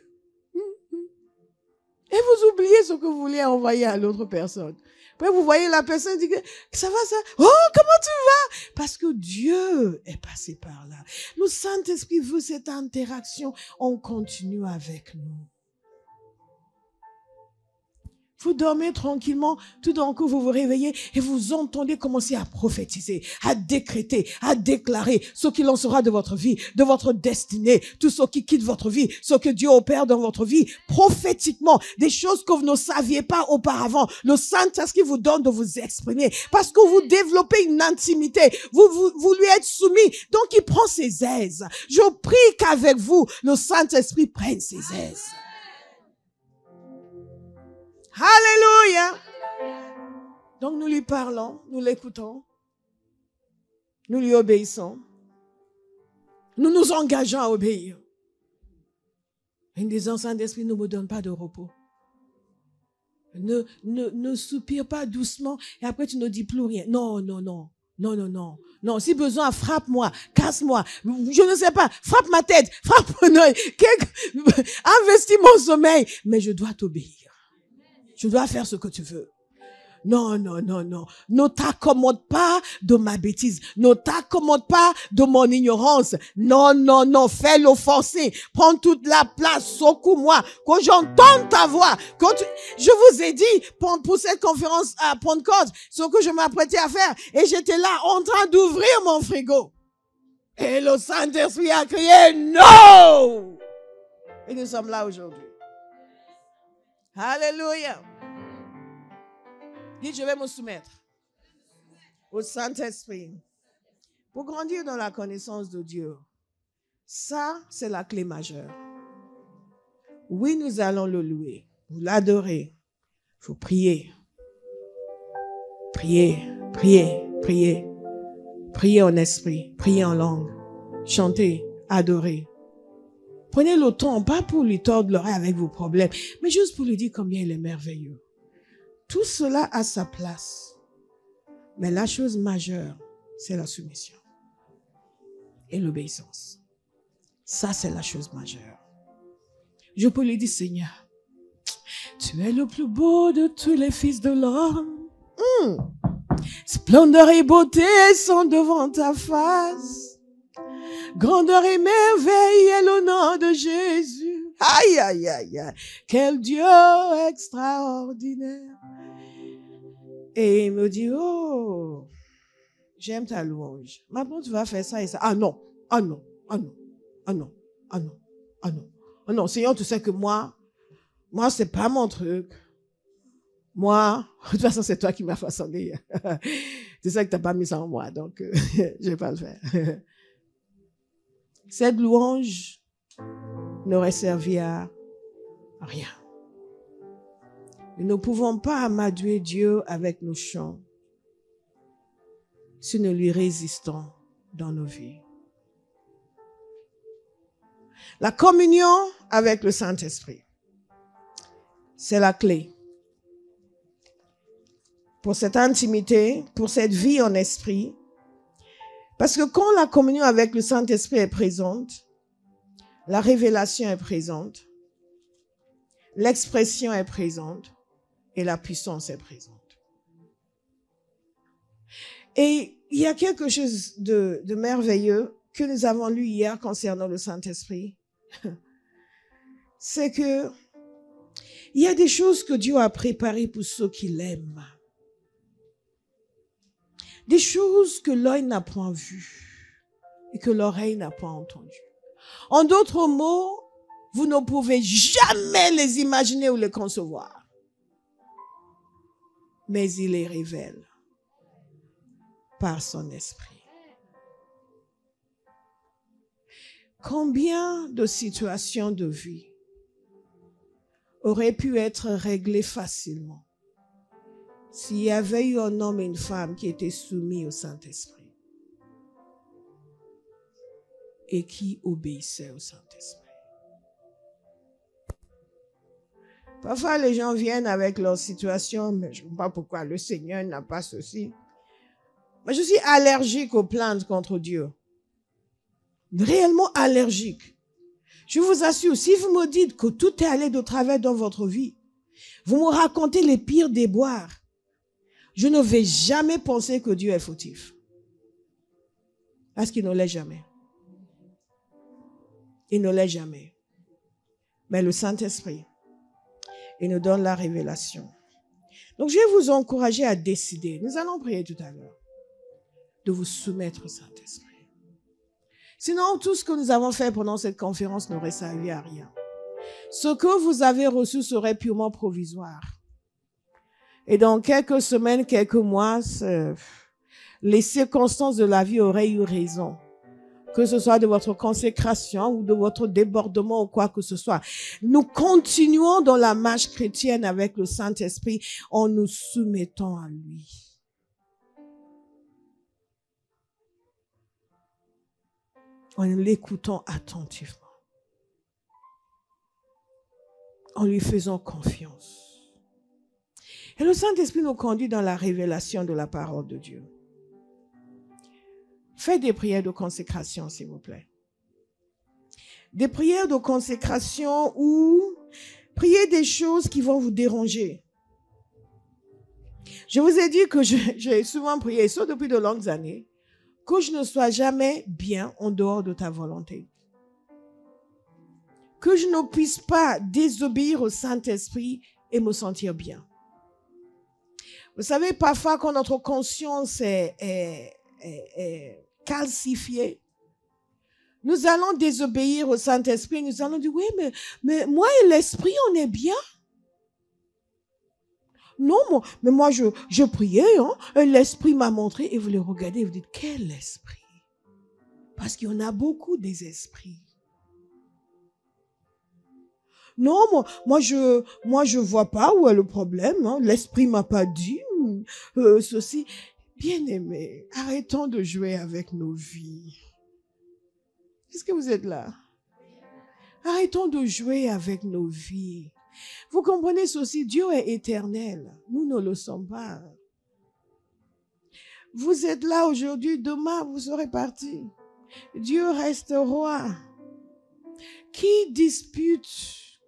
Et vous oubliez ce que vous voulez envoyer à l'autre personne. Après, vous voyez la personne dit que ça va, ça. Oh, comment tu vas? Parce que Dieu est passé par là. Le Saint-Esprit veut cette interaction. On continue avec nous. Vous dormez tranquillement, tout d'un coup vous vous réveillez et vous entendez commencer à prophétiser, à décréter, à déclarer ce qu'il en sera de votre vie, de votre destinée, tout ce qui quitte votre vie, ce que Dieu opère dans votre vie, prophétiquement, des choses que vous ne saviez pas auparavant. Le Saint-Esprit vous donne de vous exprimer parce que vous développez une intimité, vous lui êtes soumis, donc il prend ses aises. Je prie qu'avec vous, le Saint-Esprit prenne ses aises. Alléluia. Donc nous lui parlons, nous l'écoutons, nous lui obéissons, nous nous engageons à obéir. Et nous disons, Saint-Esprit, ne me donne pas de repos. Ne soupire pas doucement et après tu ne dis plus rien. Non. Non, si besoin, frappe-moi, casse-moi, je ne sais pas, frappe ma tête, frappe mon œil, investis mon sommeil, mais je dois t'obéir. Je dois faire ce que tu veux. Non. Ne t'accommode pas de ma bêtise. Ne t'accommode pas de mon ignorance. Non. Fais l'offenser. Prends toute la place. Secoue-moi. Que j'entende ta voix. Je vous ai dit, pour cette conférence à Pentecôte, ce que je m'apprêtais à faire. Et j'étais là, en train d'ouvrir mon frigo. Et le Saint-Esprit a crié, non! Et nous sommes là aujourd'hui. Alléluia. Dites, je vais me soumettre au Saint-Esprit pour grandir dans la connaissance de Dieu. Ça, c'est la clé majeure. Oui, nous allons le louer, vous l'adorer. Il faut prier. Prier en esprit, prier en langue, chanter, adorer. Prenez le temps, pas pour lui tordre l'oreille avec vos problèmes, mais juste pour lui dire combien il est merveilleux. Tout cela a sa place. Mais la chose majeure, c'est la soumission et l'obéissance. Ça, c'est la chose majeure. Je peux lui dire, Seigneur, tu es le plus beau de tous les fils de l'homme. Splendeur et beauté sont devant ta face. Grandeur et merveille est le nom de Jésus. Aïe. Quel Dieu extraordinaire. Et il me dit, oh, j'aime ta louange. Maintenant, tu vas faire ça et ça. Ah non. Seigneur, tu sais que moi, c'est pas mon truc. Moi, de toute façon, c'est toi qui m'as façonné. Tu sais que t'as pas mis ça en moi, donc je vais pas le faire. Cette louange n'aurait servi à rien. Nous ne pouvons pas amadouer Dieu avec nos chants si nous lui résistons dans nos vies. La communion avec le Saint-Esprit, c'est la clé pour cette intimité, pour cette vie en esprit. Parce que quand la communion avec le Saint-Esprit est présente, la révélation est présente, l'expression est présente et la puissance est présente. Et il y a quelque chose de merveilleux que nous avons lu hier concernant le Saint-Esprit. C'est que il y a des choses que Dieu a préparées pour ceux qui l'aiment. Des choses que l'œil n'a point vues et que l'oreille n'a pas entendues. En d'autres mots, vous ne pouvez jamais les imaginer ou les concevoir. Mais il les révèle par son esprit. Combien de situations de vie auraient pu être réglées facilement s'il y avait eu un homme et une femme qui étaient soumis au Saint-Esprit et qui obéissaient au Saint-Esprit? Parfois, les gens viennent avec leur situation, mais je ne sais pas pourquoi le Seigneur n'a pas ceci. Mais je suis allergique aux plaintes contre Dieu. Réellement allergique. Je vous assure, si vous me dites que tout est allé de travers dans votre vie, vous me racontez les pires déboires, je ne vais jamais penser que Dieu est fautif. Parce qu'il ne l'est jamais. Il ne l'est jamais. Mais le Saint-Esprit, il nous donne la révélation. Donc, je vais vous encourager à décider. Nous allons prier tout à l'heure de vous soumettre au Saint-Esprit. Sinon, tout ce que nous avons fait pendant cette conférence n'aurait servi à rien. Ce que vous avez reçu serait purement provisoire. Et dans quelques semaines, quelques mois, les circonstances de la vie auraient eu raison que ce soit de votre consécration ou de votre débordement ou quoi que ce soit. Nous continuons dans la marche chrétienne avec le Saint-Esprit en nous soumettant à lui. En l'écoutant attentivement. En lui faisant confiance. Et le Saint-Esprit nous conduit dans la révélation de la parole de Dieu. Faites des prières de consécration, s'il vous plaît. Des prières de consécration ou priez des choses qui vont vous déranger. Je vous ai dit que j'ai souvent prié, ça depuis de longues années, que je ne sois jamais bien en dehors de ta volonté. Que je ne puisse pas désobéir au Saint-Esprit et me sentir bien. Vous savez, parfois quand notre conscience est calcifiée, nous allons désobéir au Saint-Esprit. Nous allons dire, oui, mais moi et l'Esprit, on est bien. Non, mais moi, je priais, hein, et l'Esprit m'a montré, et vous les regardez et vous dites, quel esprit? Parce qu'il y en a beaucoup des esprits. Non, moi je vois pas où est le problème, hein. L'Esprit m'a pas dit ceci. Bien-aimés, arrêtons de jouer avec nos vies. Est-ce que vous êtes là? Arrêtons de jouer avec nos vies. Vous comprenez ceci, Dieu est éternel. Nous ne le sommes pas. Vous êtes là aujourd'hui, demain vous serez partis. Dieu reste roi. Qui dispute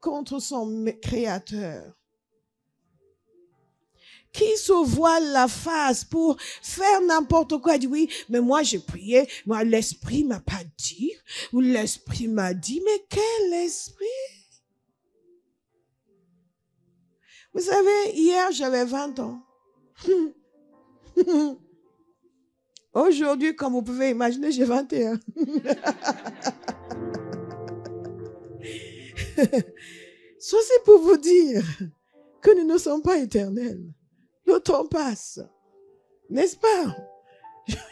contre son créateur? Qui se voile la face pour faire n'importe quoi? Dit oui, mais moi j'ai prié, moi l'Esprit m'a pas dit, ou l'Esprit m'a dit, mais quel esprit? Vous savez, hier j'avais 20 ans. Aujourd'hui, comme vous pouvez imaginer, j'ai 21. Ceci pour vous dire que nous ne sommes pas éternels. Le temps passe. N'est-ce pas?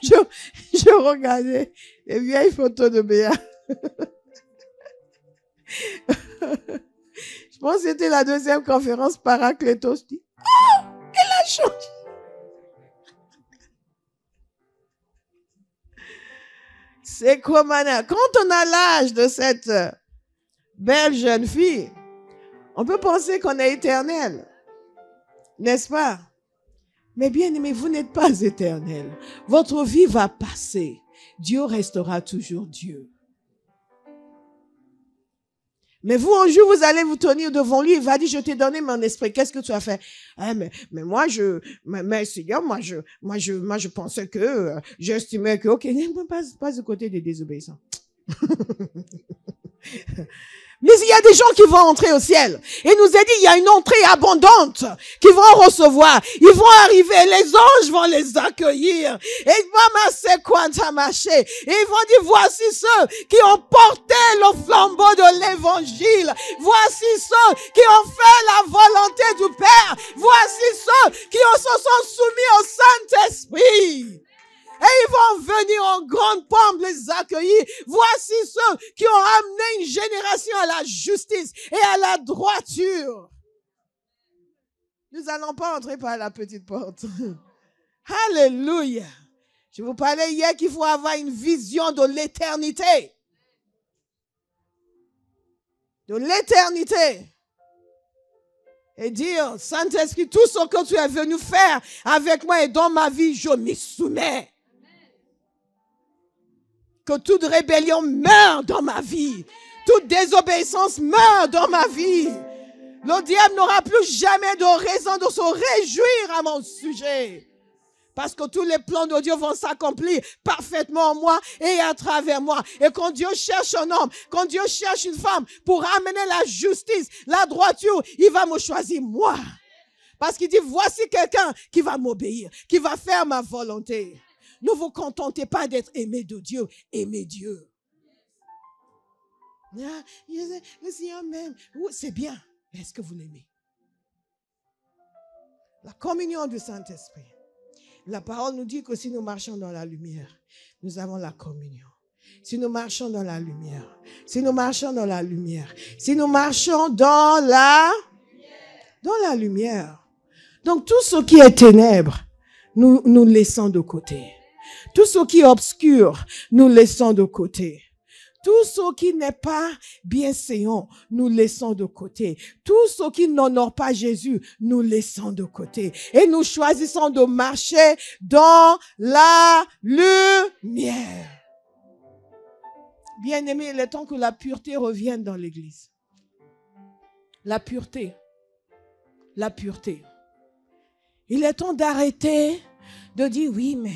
Je regardais les vieilles photos de Béa. Je pense que c'était la deuxième conférence Paraclétos. Je dis, oh, elle a changé. C'est quoi, Mana? Quand on a l'âge de cette belle jeune fille, on peut penser qu'on est éternel. N'est-ce pas? Mais bien aimé, vous n'êtes pas éternel. Votre vie va passer. Dieu restera toujours Dieu. Mais vous, un jour, vous allez vous tenir devant lui. Il va dire, je t'ai donné mon esprit. Qu'est-ce que tu as fait? Ah, mais moi, Seigneur, moi, je pensais que, j'estimais que, ok, pas du côté des désobéissants. Mais il y a des gens qui vont entrer au ciel. Il nous a dit, il y a une entrée abondante qu'ils vont recevoir. Ils vont arriver, les anges vont les accueillir. Et ils vont dire, voici ceux qui ont porté le flambeau de l'évangile. Voici ceux qui ont fait la volonté du Père. Voici ceux qui se sont soumis au Saint-Esprit. Et ils vont venir en grande pompe les accueillir. Voici ceux qui ont amené une génération à la justice et à la droiture. Nous n'allons pas entrer par la petite porte. Alléluia. Je vous parlais hier qu'il faut avoir une vision de l'éternité. De l'éternité. Et dire, Saint-Esprit, tout ce que tu es venu faire avec moi et dans ma vie, je m'y soumets. Que toute rébellion meure dans ma vie. Toute désobéissance meure dans ma vie. Le diable n'aura plus jamais de raison de se réjouir à mon sujet. Parce que tous les plans de Dieu vont s'accomplir parfaitement en moi et à travers moi. Et quand Dieu cherche un homme, quand Dieu cherche une femme pour amener la justice, la droiture, il va me choisir moi. Parce qu'il dit, voici quelqu'un qui va m'obéir, qui va faire ma volonté. Ne vous contentez pas d'être aimé de Dieu, aimez Dieu. Le Seigneur m'aime. C'est bien. Est-ce que vous l'aimez? La communion du Saint-Esprit. La parole nous dit que si nous marchons dans la lumière, nous avons la communion. Si nous marchons dans la lumière. Si nous marchons dans la lumière. Si nous marchons dans la lumière. Donc tout ce qui est ténèbres, nous laissons de côté. Tout ce qui est obscur, nous laissons de côté. Tout ce qui n'est pas bienséant, nous laissons de côté. Tout ce qui n'honore pas Jésus, nous laissons de côté. Et nous choisissons de marcher dans la lumière. Bien-aimés, il est temps que la pureté revienne dans l'Église. La pureté. La pureté. Il est temps d'arrêter de dire, oui, mais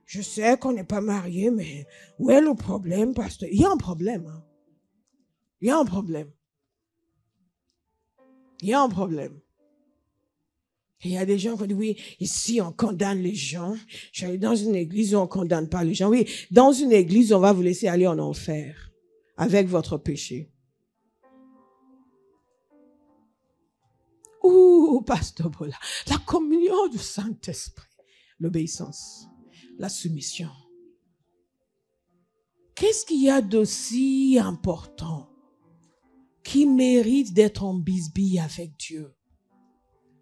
je sais qu'on n'est pas marié, mais où est le problème, pasteur? Il y a un problème. Hein? Il y a un problème. Il y a un problème. Il y a des gens qui disent, oui, ici on condamne les gens. Je suis allé dans une église où on ne condamne pas les gens. Oui, dans une église, on va vous laisser aller en enfer avec votre péché. Ouh, pasteur Bola, la communion du Saint-Esprit, l'obéissance, la soumission. Qu'est-ce qu'il y a de si important qui mérite d'être en bisbille avec Dieu?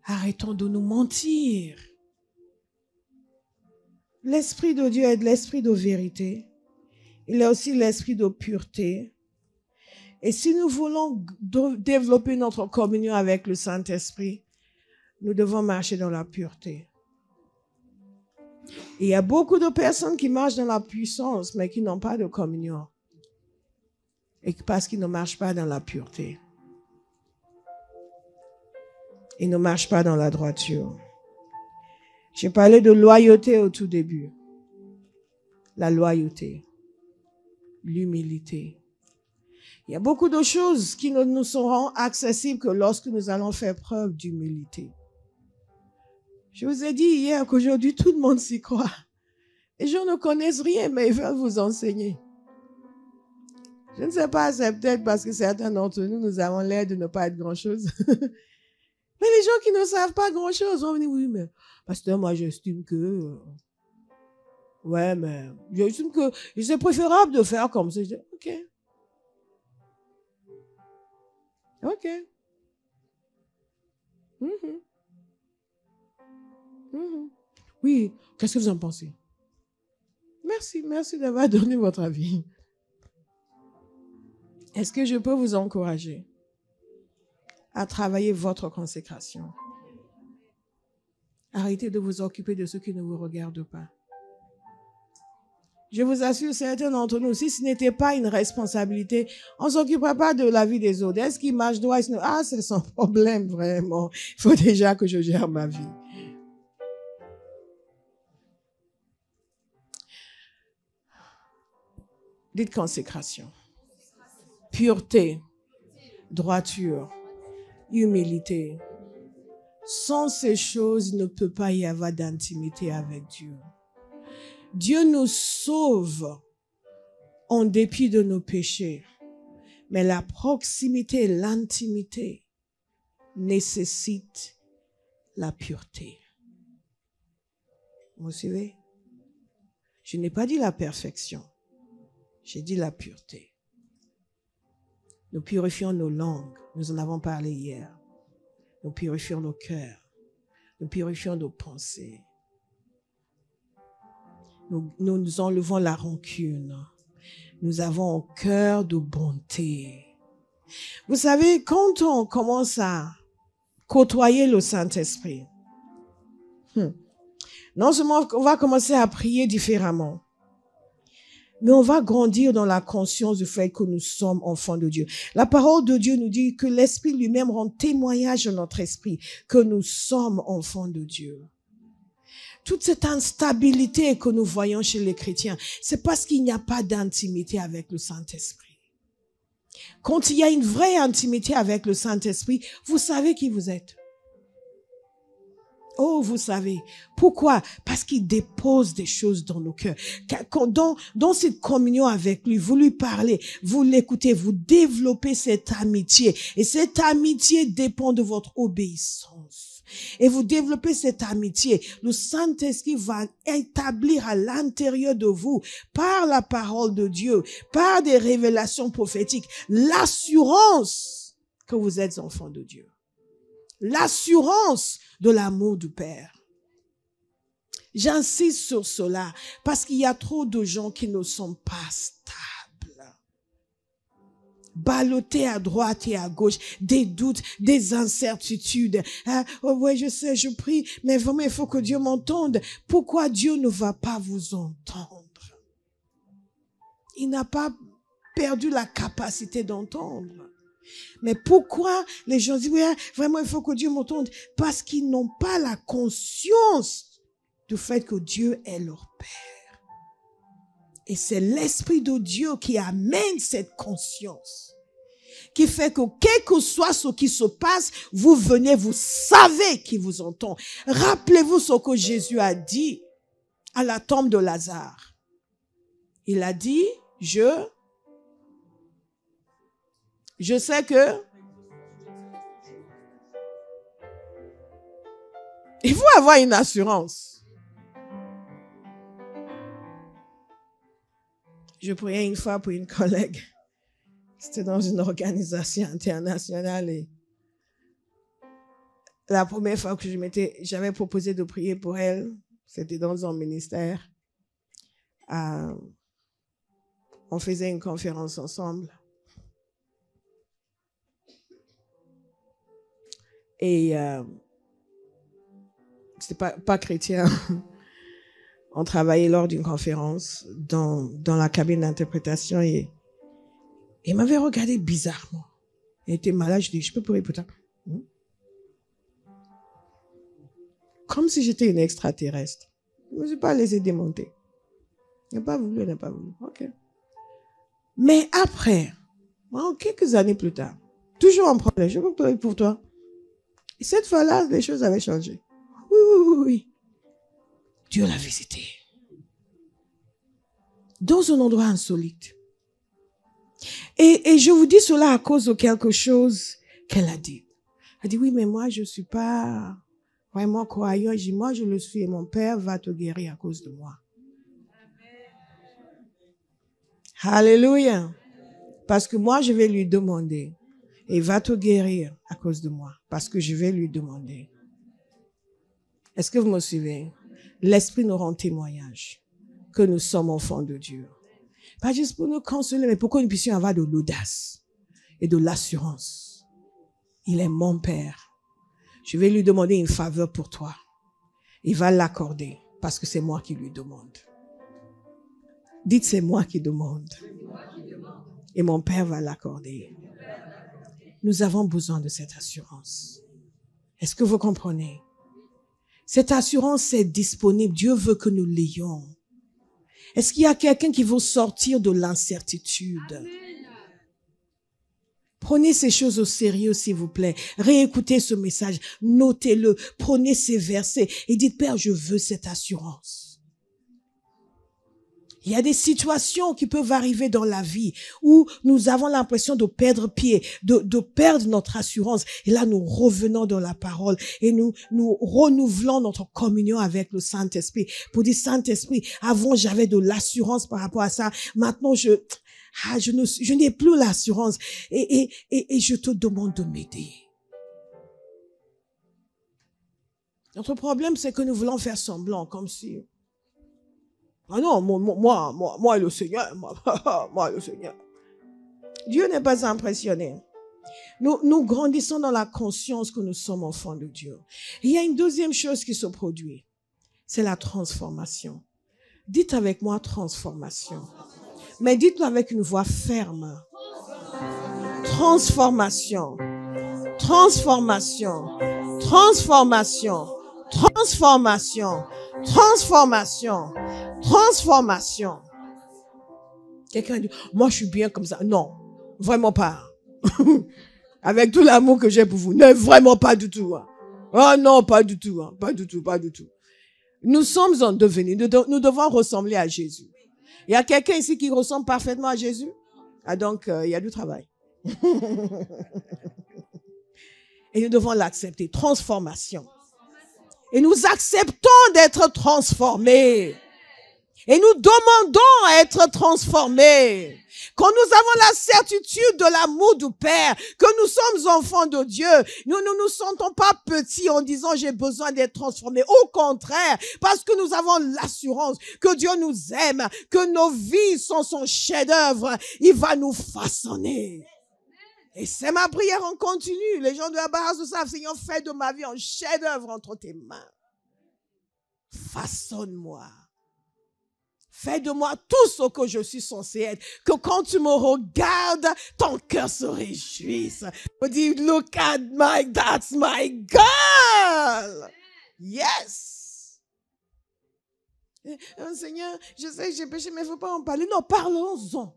Arrêtons de nous mentir. L'Esprit de Dieu est de l'esprit de vérité. Il est aussi l'esprit de pureté. Et si nous voulons développer notre communion avec le Saint-Esprit, nous devons marcher dans la pureté. Et il y a beaucoup de personnes qui marchent dans la puissance, mais qui n'ont pas de communion. Et parce qu'ils ne marchent pas dans la pureté. Ils ne marchent pas dans la droiture. J'ai parlé de loyauté au tout début. La loyauté. L'humilité. Il y a beaucoup de choses qui ne nous seront accessibles que lorsque nous allons faire preuve d'humilité. Je vous ai dit hier qu'aujourd'hui, tout le monde s'y croit. Les gens ne connaissent rien, mais ils veulent vous enseigner. Je ne sais pas, c'est peut-être parce que certains d'entre nous, nous avons l'air de ne pas être grand-chose. Mais les gens qui ne savent pas grand-chose vont venir, oui, mais pasteur, moi, j'estime que... ouais, mais j'estime que c'est préférable de faire comme ça. Je dis, OK. OK. Oui, qu'est-ce que vous en pensez? Merci d'avoir donné votre avis. Est-ce que je peux vous encourager à travailler votre consécration? Arrêtez de vous occuper de ceux qui ne vous regardent pas. Je vous assure, certains d'entre nous, si ce n'était pas une responsabilité, on ne s'occupera pas de la vie des autres. Est-ce qu'il marche droit? Ah, c'est son problème, vraiment. Il faut déjà que je gère ma vie. Dites consécration. Pureté. Droiture. Humilité. Sans ces choses, il ne peut pas y avoir d'intimité avec Dieu. Dieu nous sauve en dépit de nos péchés. Mais la proximité et l'intimité nécessitent la pureté. Vous suivez? Je n'ai pas dit la perfection. J'ai dit la pureté. Nous purifions nos langues. Nous en avons parlé hier. Nous purifions nos cœurs. Nous purifions nos pensées. Nous enlevons la rancune. Nous avons un cœur de bonté. Vous savez, quand on commence à côtoyer le Saint-Esprit, non seulement on va commencer à prier différemment, mais on va grandir dans la conscience du fait que nous sommes enfants de Dieu. La parole de Dieu nous dit que l'Esprit lui-même rend témoignage à notre esprit que nous sommes enfants de Dieu. Toute cette instabilité que nous voyons chez les chrétiens, c'est parce qu'il n'y a pas d'intimité avec le Saint-Esprit. Quand il y a une vraie intimité avec le Saint-Esprit, vous savez qui vous êtes. Oh, vous savez. Pourquoi? Parce qu'il dépose des choses dans nos cœurs. Dans cette communion avec lui, vous lui parlez, vous l'écoutez, vous développez cette amitié. Et cette amitié dépend de votre obéissance. et vous développez cette amitié, le Saint-Esprit va établir à l'intérieur de vous, par la parole de Dieu, par des révélations prophétiques, l'assurance que vous êtes enfants de Dieu. L'assurance de l'amour du Père. J'insiste sur cela parce qu'il y a trop de gens qui ne sont pas stables. Ballottés à droite et à gauche, des doutes, des incertitudes. Oh ouais, je sais, je prie, mais vraiment il faut que Dieu m'entende. Pourquoi Dieu ne va pas vous entendre? Il n'a pas perdu la capacité d'entendre. Mais pourquoi les gens disent, oui, vraiment il faut que Dieu m'entende? Parce qu'ils n'ont pas la conscience du fait que Dieu est leur Père. Et c'est l'Esprit de Dieu qui amène cette conscience, qui fait que quel que soit ce qui se passe, vous venez, vous savez qu'il vous entend. Rappelez-vous ce que Jésus a dit à la tombe de Lazare. Il a dit, je sais que il faut avoir une assurance. Je priais une fois pour une collègue. C'était dans une organisation internationale et la première fois que j'avais proposé de prier pour elle, c'était dans un ministère. On faisait une conférence ensemble. Et c'était pas chrétien. On travaillait lors d'une conférence dans la cabine d'interprétation et il m'avait regardé bizarrement. Il était malade, je dis, je peux prier pour toi? Comme si j'étais une extraterrestre. Je ne me suis pas laissé démonter. Il n'a pas voulu, il n'a pas voulu. Ok. Mais après, quelques années plus tard, toujours un problème, je peux prier pour toi. Et cette fois-là, les choses avaient changé. Oui. Dieu l'a visité. Dans un endroit insolite. Et je vous dis cela à cause de quelque chose qu'elle a dit. Elle a dit, oui, mais moi, je ne suis pas vraiment croyant. Je dis, moi, je le suis et mon Père va te guérir à cause de moi. Alléluia. Parce que moi, je vais lui demander. Et il va te guérir à cause de moi. Parce que je vais lui demander. Est-ce que vous me suivez? L'Esprit nous rend témoignage que nous sommes enfants de Dieu. Pas juste pour nous consoler, mais pour que nous puissions avoir de l'audace et de l'assurance. Il est mon Père. Je vais lui demander une faveur pour toi. Il va l'accorder parce que c'est moi qui lui demande. Dites, c'est moi qui demande. Et mon Père va l'accorder. Nous avons besoin de cette assurance. Est-ce que vous comprenez? Cette assurance est disponible. Dieu veut que nous l'ayons. Est-ce qu'il y a quelqu'un qui veut sortir de l'incertitude? Prenez ces choses au sérieux, s'il vous plaît. Réécoutez ce message. Notez-le. Prenez ces versets et dites, Père, je veux cette assurance. Il y a des situations qui peuvent arriver dans la vie où nous avons l'impression de perdre pied, de perdre notre assurance. Et là, nous revenons dans la parole et nous renouvelons notre communion avec le Saint-Esprit pour dire, Saint-Esprit, avant j'avais de l'assurance par rapport à ça. Maintenant, je n'ai plus l'assurance et je te demande de m'aider. Notre problème, c'est que nous voulons faire semblant comme si... Ah non, moi le Seigneur, moi le Seigneur. Dieu n'est pas impressionné. Nous grandissons dans la conscience que nous sommes enfants de Dieu. Et il y a une deuxième chose qui se produit. C'est la transformation. Dites avec moi transformation. Mais dites-le avec une voix ferme. Transformation. Transformation. Transformation. Transformation. Transformation. Transformation. Quelqu'un dit, moi je suis bien comme ça. Non, vraiment pas. Avec tout l'amour que j'ai pour vous. Non, vraiment pas du tout. Oh non, pas du tout. Pas du tout, pas du tout. Nous sommes en devenir. Nous devons ressembler à Jésus. Il y a quelqu'un ici qui ressemble parfaitement à Jésus? Ah donc, il y a du travail. Et nous devons l'accepter. Transformation. Et nous acceptons d'être transformés. Et nous demandons à être transformés. Quand nous avons la certitude de l'amour du Père, que nous sommes enfants de Dieu, nous ne nous sentons pas petits en disant j'ai besoin d'être transformés. Au contraire, parce que nous avons l'assurance que Dieu nous aime, que nos vies sont son chef-d'œuvre, il va nous façonner. Et c'est ma prière en continu. Les gens de la base le savent, Seigneur, fais de ma vie un chef-d'œuvre entre tes mains. Façonne-moi. Fais de moi tout ce que je suis censé être. Que quand tu me regardes, ton cœur se réjouisse. On dit, look at that's my girl. Yes. Seigneur, je sais que j'ai péché, mais il ne faut pas en parler. Non, parlons-en.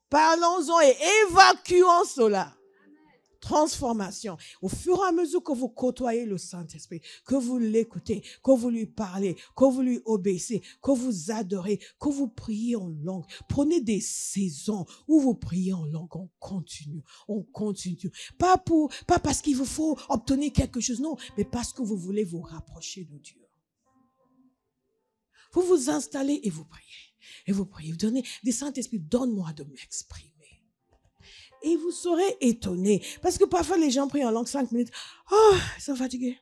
Parlons-en et évacuons cela. Transformation. Au fur et à mesure que vous côtoyez le Saint-Esprit, que vous l'écoutez, que vous lui parlez, que vous lui obéissez, que vous adorez, que vous priez en langue. Prenez des saisons où vous priez en langue. On continue. Pas parce qu'il vous faut obtenir quelque chose, non, mais parce que vous voulez vous rapprocher de Dieu. Vous vous installez et vous priez. Et vous priez. Vous donnez des Saint-Esprit, donne-moi de m'exprimer. Et vous serez étonnés. Parce que parfois, les gens prient en langue 5 minutes. Oh, ils sont fatigués.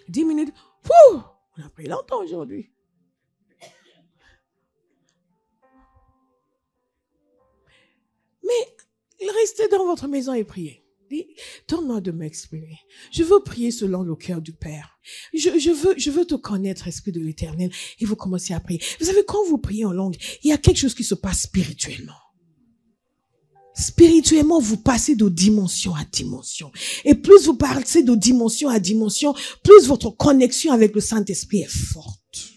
10 minutes. Pouh, on a prié longtemps aujourd'hui. Mais restez dans votre maison et priez. Donne-moi de m'exprimer. Je veux prier selon le cœur du Père. Je veux te connaître, Esprit de l'Éternel. Et vous commencez à prier. Vous savez, quand vous priez en langue, il y a quelque chose qui se passe spirituellement. Spirituellement, vous passez de dimension à dimension. Et plus vous passez de dimension à dimension, plus votre connexion avec le Saint-Esprit est forte.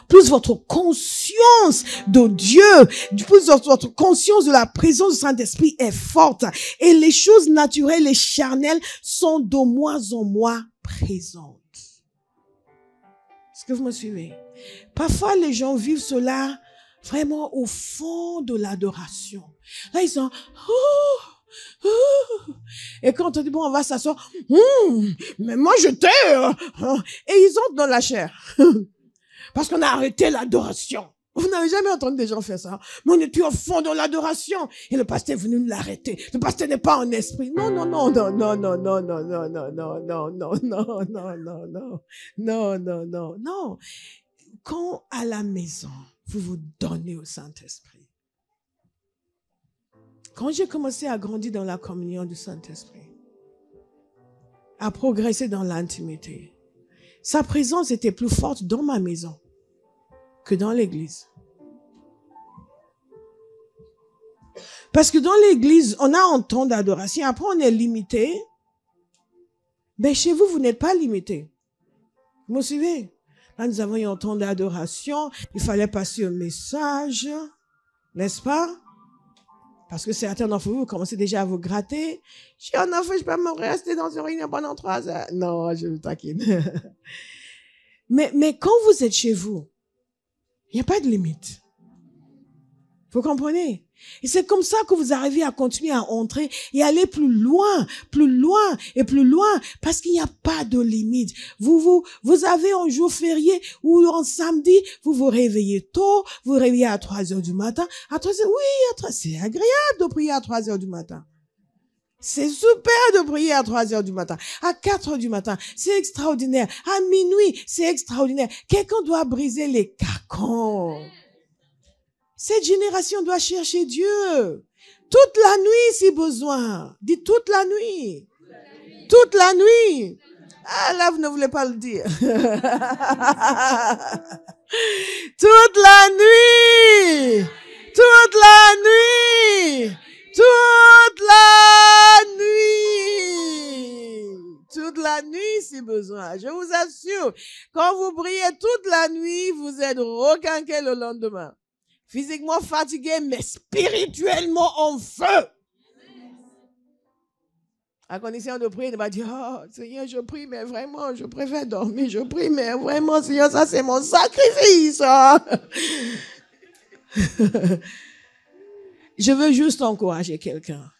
Plus votre conscience de Dieu, plus votre conscience de la présence du Saint-Esprit est forte. Et les choses naturelles et charnelles sont de moins en moins présentes. Est-ce que vous me suivez? Parfois, les gens vivent cela vraiment au fond de l'adoration. Là, ils sont... Et quand on dit, bon, on va s'asseoir, mais moi, je t'aime. Et ils entrent dans la chair. Parce qu'on a arrêté l'adoration. Vous n'avez jamais entendu des gens faire ça. Mais on était au fond de l'adoration. Et le pasteur est venu nous l'arrêter. Le pasteur n'est pas en esprit. Non. Quand à la maison, vous vous donnez au Saint-Esprit. Quand j'ai commencé à grandir dans la communion du Saint-Esprit, à progresser dans l'intimité, sa présence était plus forte dans ma maison que dans l'église. Parce que dans l'église, on a un temps d'adoration. Après, on est limité. Mais chez vous, vous n'êtes pas limité. Vous me suivez? Là, nous avons eu un temps d'adoration. Il fallait passer un message. N'est-ce pas? Parce que certains d'entre vous commencez déjà à vous gratter. Je suis un enfant, je peux me rester dans une réunion pendant 3 heures. Non, je vous taquine. Mais quand vous êtes chez vous, il n'y a pas de limite. Vous comprenez? Et c'est comme ça que vous arrivez à continuer à entrer et aller plus loin et plus loin, parce qu'il n'y a pas de limite. Vous avez un jour férié ou un samedi, vous vous réveillez tôt, vous vous réveillez à 3 heures du matin. À 3 heures, oui, c'est agréable de prier à 3 heures du matin. C'est super de prier à 3 heures du matin. À 4 heures du matin, c'est extraordinaire. À minuit, c'est extraordinaire. Quelqu'un doit briser les carcans. Cette génération doit chercher Dieu. Toute la nuit, si besoin. Dites toute la nuit. Toute la nuit. Ah, là, vous ne voulez pas le dire. Toute la nuit. Toute la nuit. Toute la nuit. Toute la nuit, si besoin. Je vous assure, quand vous priez toute la nuit, vous êtes requinqué le lendemain. Physiquement fatigué, mais spirituellement en feu. À condition de prier, il va dire, oh, Seigneur, je prie, mais vraiment, je préfère dormir. Je prie, mais vraiment, Seigneur, ça, c'est mon sacrifice. Je veux juste encourager quelqu'un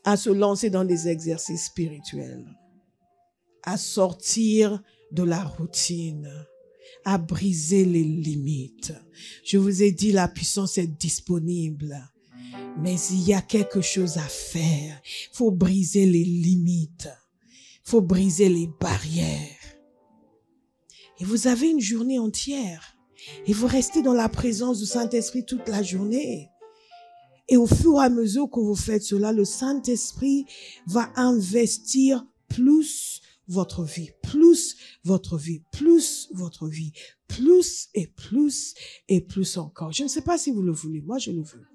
à se lancer dans des exercices spirituels. à sortir de la routine, à briser les limites. Je vous ai dit, la puissance est disponible, mais il y a quelque chose à faire. Il faut briser les limites. Il faut briser les barrières. Et vous avez une journée entière. Et vous restez dans la présence du Saint-Esprit toute la journée. Et au fur et à mesure que vous faites cela, le Saint-Esprit va investir plus votre vie, plus votre vie, plus votre vie, plus et plus encore. Je ne sais pas si vous le voulez. Moi, je le veux.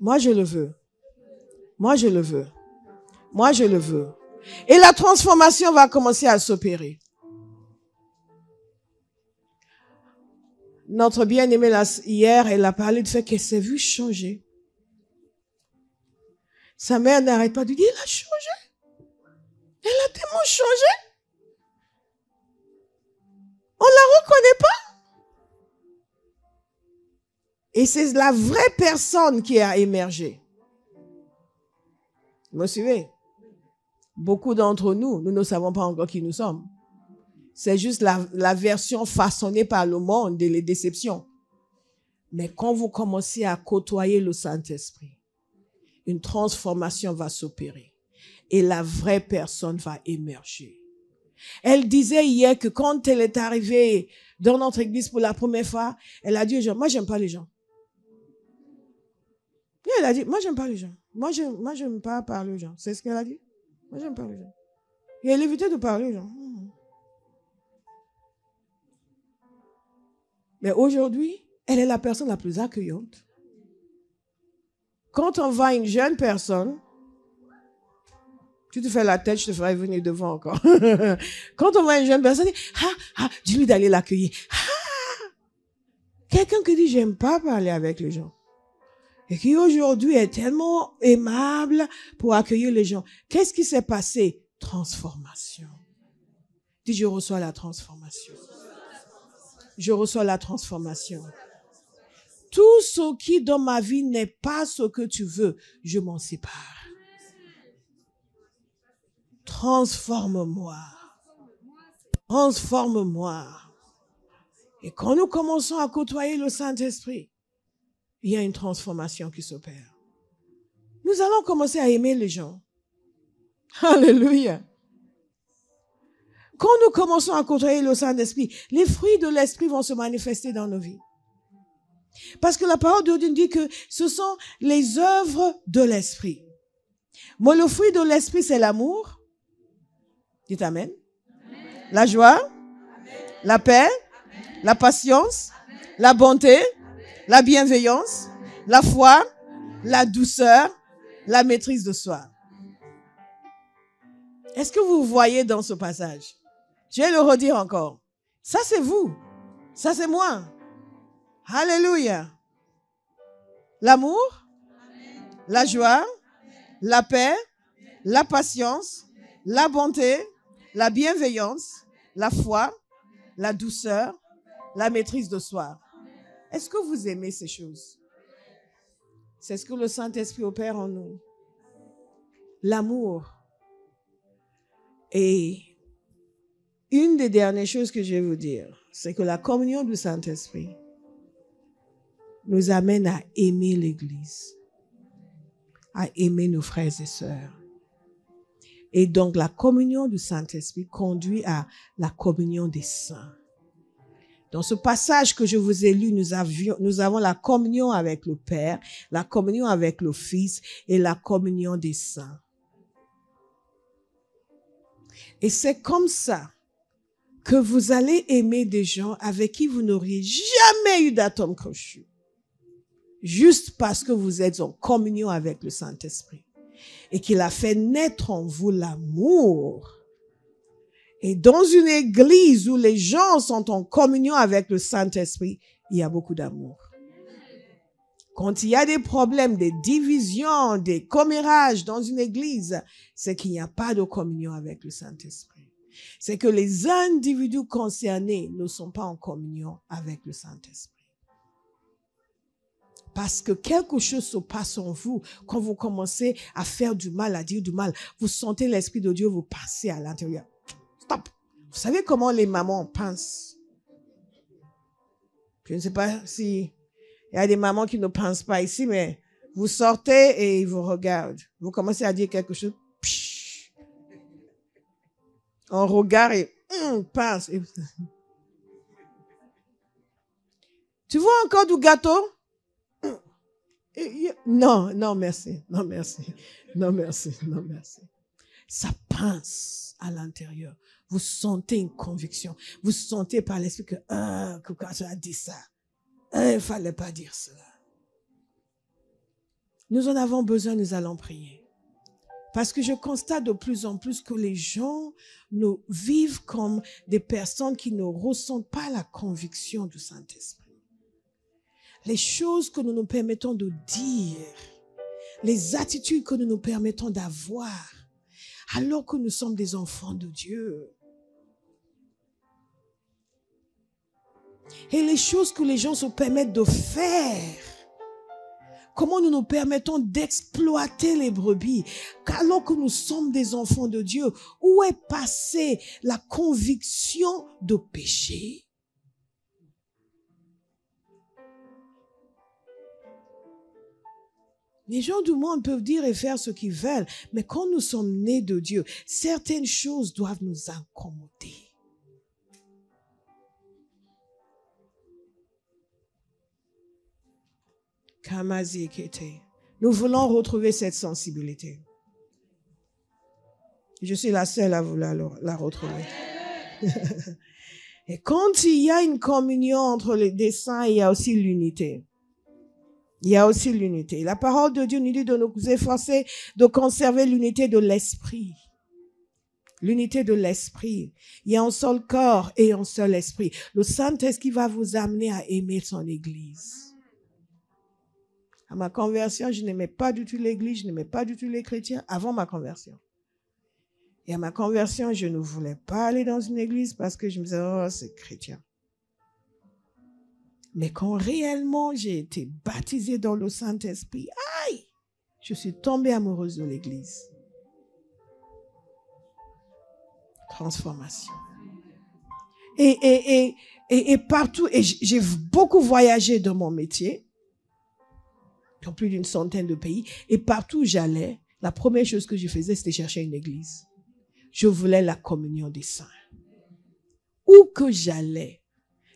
Moi, je le veux. Moi, je le veux. Moi, je le veux. Et la transformation va commencer à s'opérer. Notre bien-aimée, hier, elle a parlé du fait qu'elle s'est vue changer. Sa mère n'arrête pas de dire, elle a changé. Elle a tellement changé. On la reconnaît pas. Et c'est la vraie personne qui a émergé. Vous me suivez? Beaucoup d'entre nous, nous ne savons pas encore qui nous sommes. C'est juste la version façonnée par le monde et les déceptions. Mais quand vous commencez à côtoyer le Saint-Esprit, une transformation va s'opérer. Et la vraie personne va émerger. Elle disait hier que quand elle est arrivée dans notre église pour la première fois, elle a dit aux gens, moi j'aime pas les gens. Et elle a dit, moi j'aime pas les gens. Moi j'aime pas parler aux gens. C'est ce qu'elle a dit. Moi j'aime pas les gens. Et elle évitait de parler aux gens. Mais aujourd'hui, elle est la personne la plus accueillante. Quand on voit une jeune personne, tu te fais la tête, je te ferai venir devant encore. Quand on voit une jeune personne, dis-lui d'aller l'accueillir. Quelqu'un qui dit, j'aime pas parler avec les gens. Et qui aujourd'hui est tellement aimable pour accueillir les gens. Qu'est-ce qui s'est passé? Transformation. Dis, je reçois la transformation. Je reçois la transformation. Tout ce qui dans ma vie n'est pas ce que tu veux, je m'en sépare. Transforme-moi. Transforme-moi. Et quand nous commençons à côtoyer le Saint-Esprit, il y a une transformation qui s'opère. Nous allons commencer à aimer les gens. Alléluia. Quand nous commençons à côtoyer le Saint-Esprit, les fruits de l'Esprit vont se manifester dans nos vies. Parce que la parole de Dieu dit que ce sont les œuvres de l'Esprit. Moi, le fruit de l'Esprit, c'est l'amour. Dites Amen. Amen. La joie, Amen. La paix, Amen. La patience, Amen. La bonté, Amen. La bienveillance, Amen. La foi, Amen. La douceur, Amen. La maîtrise de soi. Est-ce que vous voyez dans ce passage? Je vais le redire encore. Ça, c'est vous. Ça, c'est moi. Alléluia. L'amour, Amen. La joie, Amen. La paix, Amen. La patience, Amen. La bonté, la bienveillance, la foi, la douceur, la maîtrise de soi. Est-ce que vous aimez ces choses? C'est ce que le Saint-Esprit opère en nous. L'amour. Et une des dernières choses que je vais vous dire, c'est que la communion du Saint-Esprit nous amène à aimer l'Église, à aimer nos frères et sœurs. Et donc, la communion du Saint-Esprit conduit à la communion des saints. Dans ce passage que je vous ai lu, nous avons la communion avec le Père, la communion avec le Fils et la communion des saints. Et c'est comme ça que vous allez aimer des gens avec qui vous n'auriez jamais eu d'atome crochu. Juste parce que vous êtes en communion avec le Saint-Esprit. Et qu'il a fait naître en vous l'amour. Et dans une église où les gens sont en communion avec le Saint-Esprit, il y a beaucoup d'amour. Quand il y a des problèmes, des divisions, des commérages dans une église, c'est qu'il n'y a pas de communion avec le Saint-Esprit. C'est que les individus concernés ne sont pas en communion avec le Saint-Esprit. Parce que quelque chose se passe en vous quand vous commencez à faire du mal, à dire du mal. Vous sentez l'Esprit de Dieu vous passer à l'intérieur. Stop. Vous savez comment les mamans pensent? Je ne sais pas si il y a des mamans qui ne pensent pas ici, mais vous sortez et ils vous regardent. Vous commencez à dire quelque chose. Psh. On regarde et pense. Et... Tu vois encore du gâteau? Non, non, merci. Non, merci. Non, merci. Non, merci. Ça pince à l'intérieur. Vous sentez une conviction. Vous sentez par l'esprit que quand tu as dit ça, il ne fallait pas dire cela. Nous en avons besoin, nous allons prier. Parce que je constate de plus en plus que les gens nous vivent comme des personnes qui ne ressentent pas la conviction du Saint-Esprit. Les choses que nous nous permettons de dire, les attitudes que nous nous permettons d'avoir, alors que nous sommes des enfants de Dieu. Et les choses que les gens se permettent de faire, comment nous nous permettons d'exploiter les brebis, alors que nous sommes des enfants de Dieu. Où est passée la conviction de péché? Les gens du monde peuvent dire et faire ce qu'ils veulent, mais quand nous sommes nés de Dieu, certaines choses doivent nous incommoder. Nous voulons retrouver cette sensibilité. Je suis la seule à vouloir la retrouver. Et quand il y a une communion entre les saints, il y a aussi l'unité. Il y a aussi l'unité. La parole de Dieu nous dit de nous efforcer de conserver l'unité de l'esprit. L'unité de l'esprit. Il y a un seul corps et un seul esprit. Le Saint-Esprit va vous amener à aimer son Église. À ma conversion, je n'aimais pas du tout l'Église, je n'aimais pas du tout les chrétiens avant ma conversion. Et à ma conversion, je ne voulais pas aller dans une église parce que je me disais, oh, c'est chrétien. Mais quand réellement j'ai été baptisée dans le Saint-Esprit, aïe, je suis tombée amoureuse de l'église. Transformation. Et partout, et j'ai beaucoup voyagé dans mon métier, dans plus d'une centaine de pays, et partout où j'allais, la première chose que je faisais, c'était chercher une église. Je voulais la communion des saints. Où que j'allais,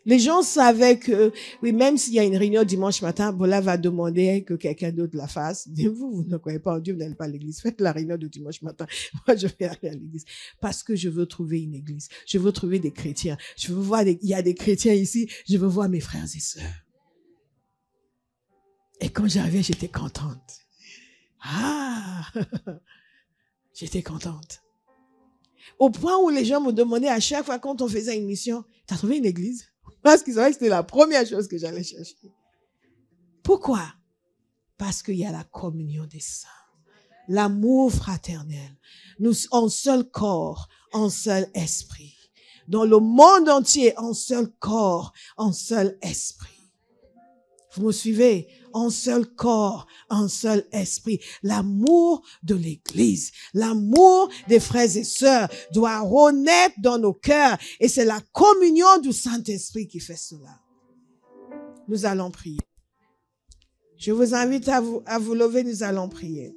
les gens savaient que, oui, même s'il y a une réunion dimanche matin, Bola va demander que quelqu'un d'autre la fasse. Vous ne croyez pas en Dieu, vous n'allez pas à l'église. Faites la réunion de dimanche matin. Moi, je vais aller à l'église. Parce que je veux trouver une église. Je veux trouver des chrétiens. Je veux voir il y a des chrétiens ici. Je veux voir mes frères et sœurs. Et quand j'arrivais, j'étais contente. Ah! J'étais contente. Au point où les gens me demandaient à chaque fois quand on faisait une mission, t'as trouvé une église? Parce qu'ils savaient que c'était la première chose que j'allais chercher. Pourquoi? Parce qu'il y a la communion des saints. L'amour fraternel. Nous, en seul corps, en seul esprit. Dans le monde entier, en seul corps, en seul esprit. Vous me suivez? En seul corps, en seul esprit. L'amour de l'Église, l'amour des frères et sœurs doit renaître dans nos cœurs. Et c'est la communion du Saint-Esprit qui fait cela. Nous allons prier. Je vous invite à vous lever, nous allons prier.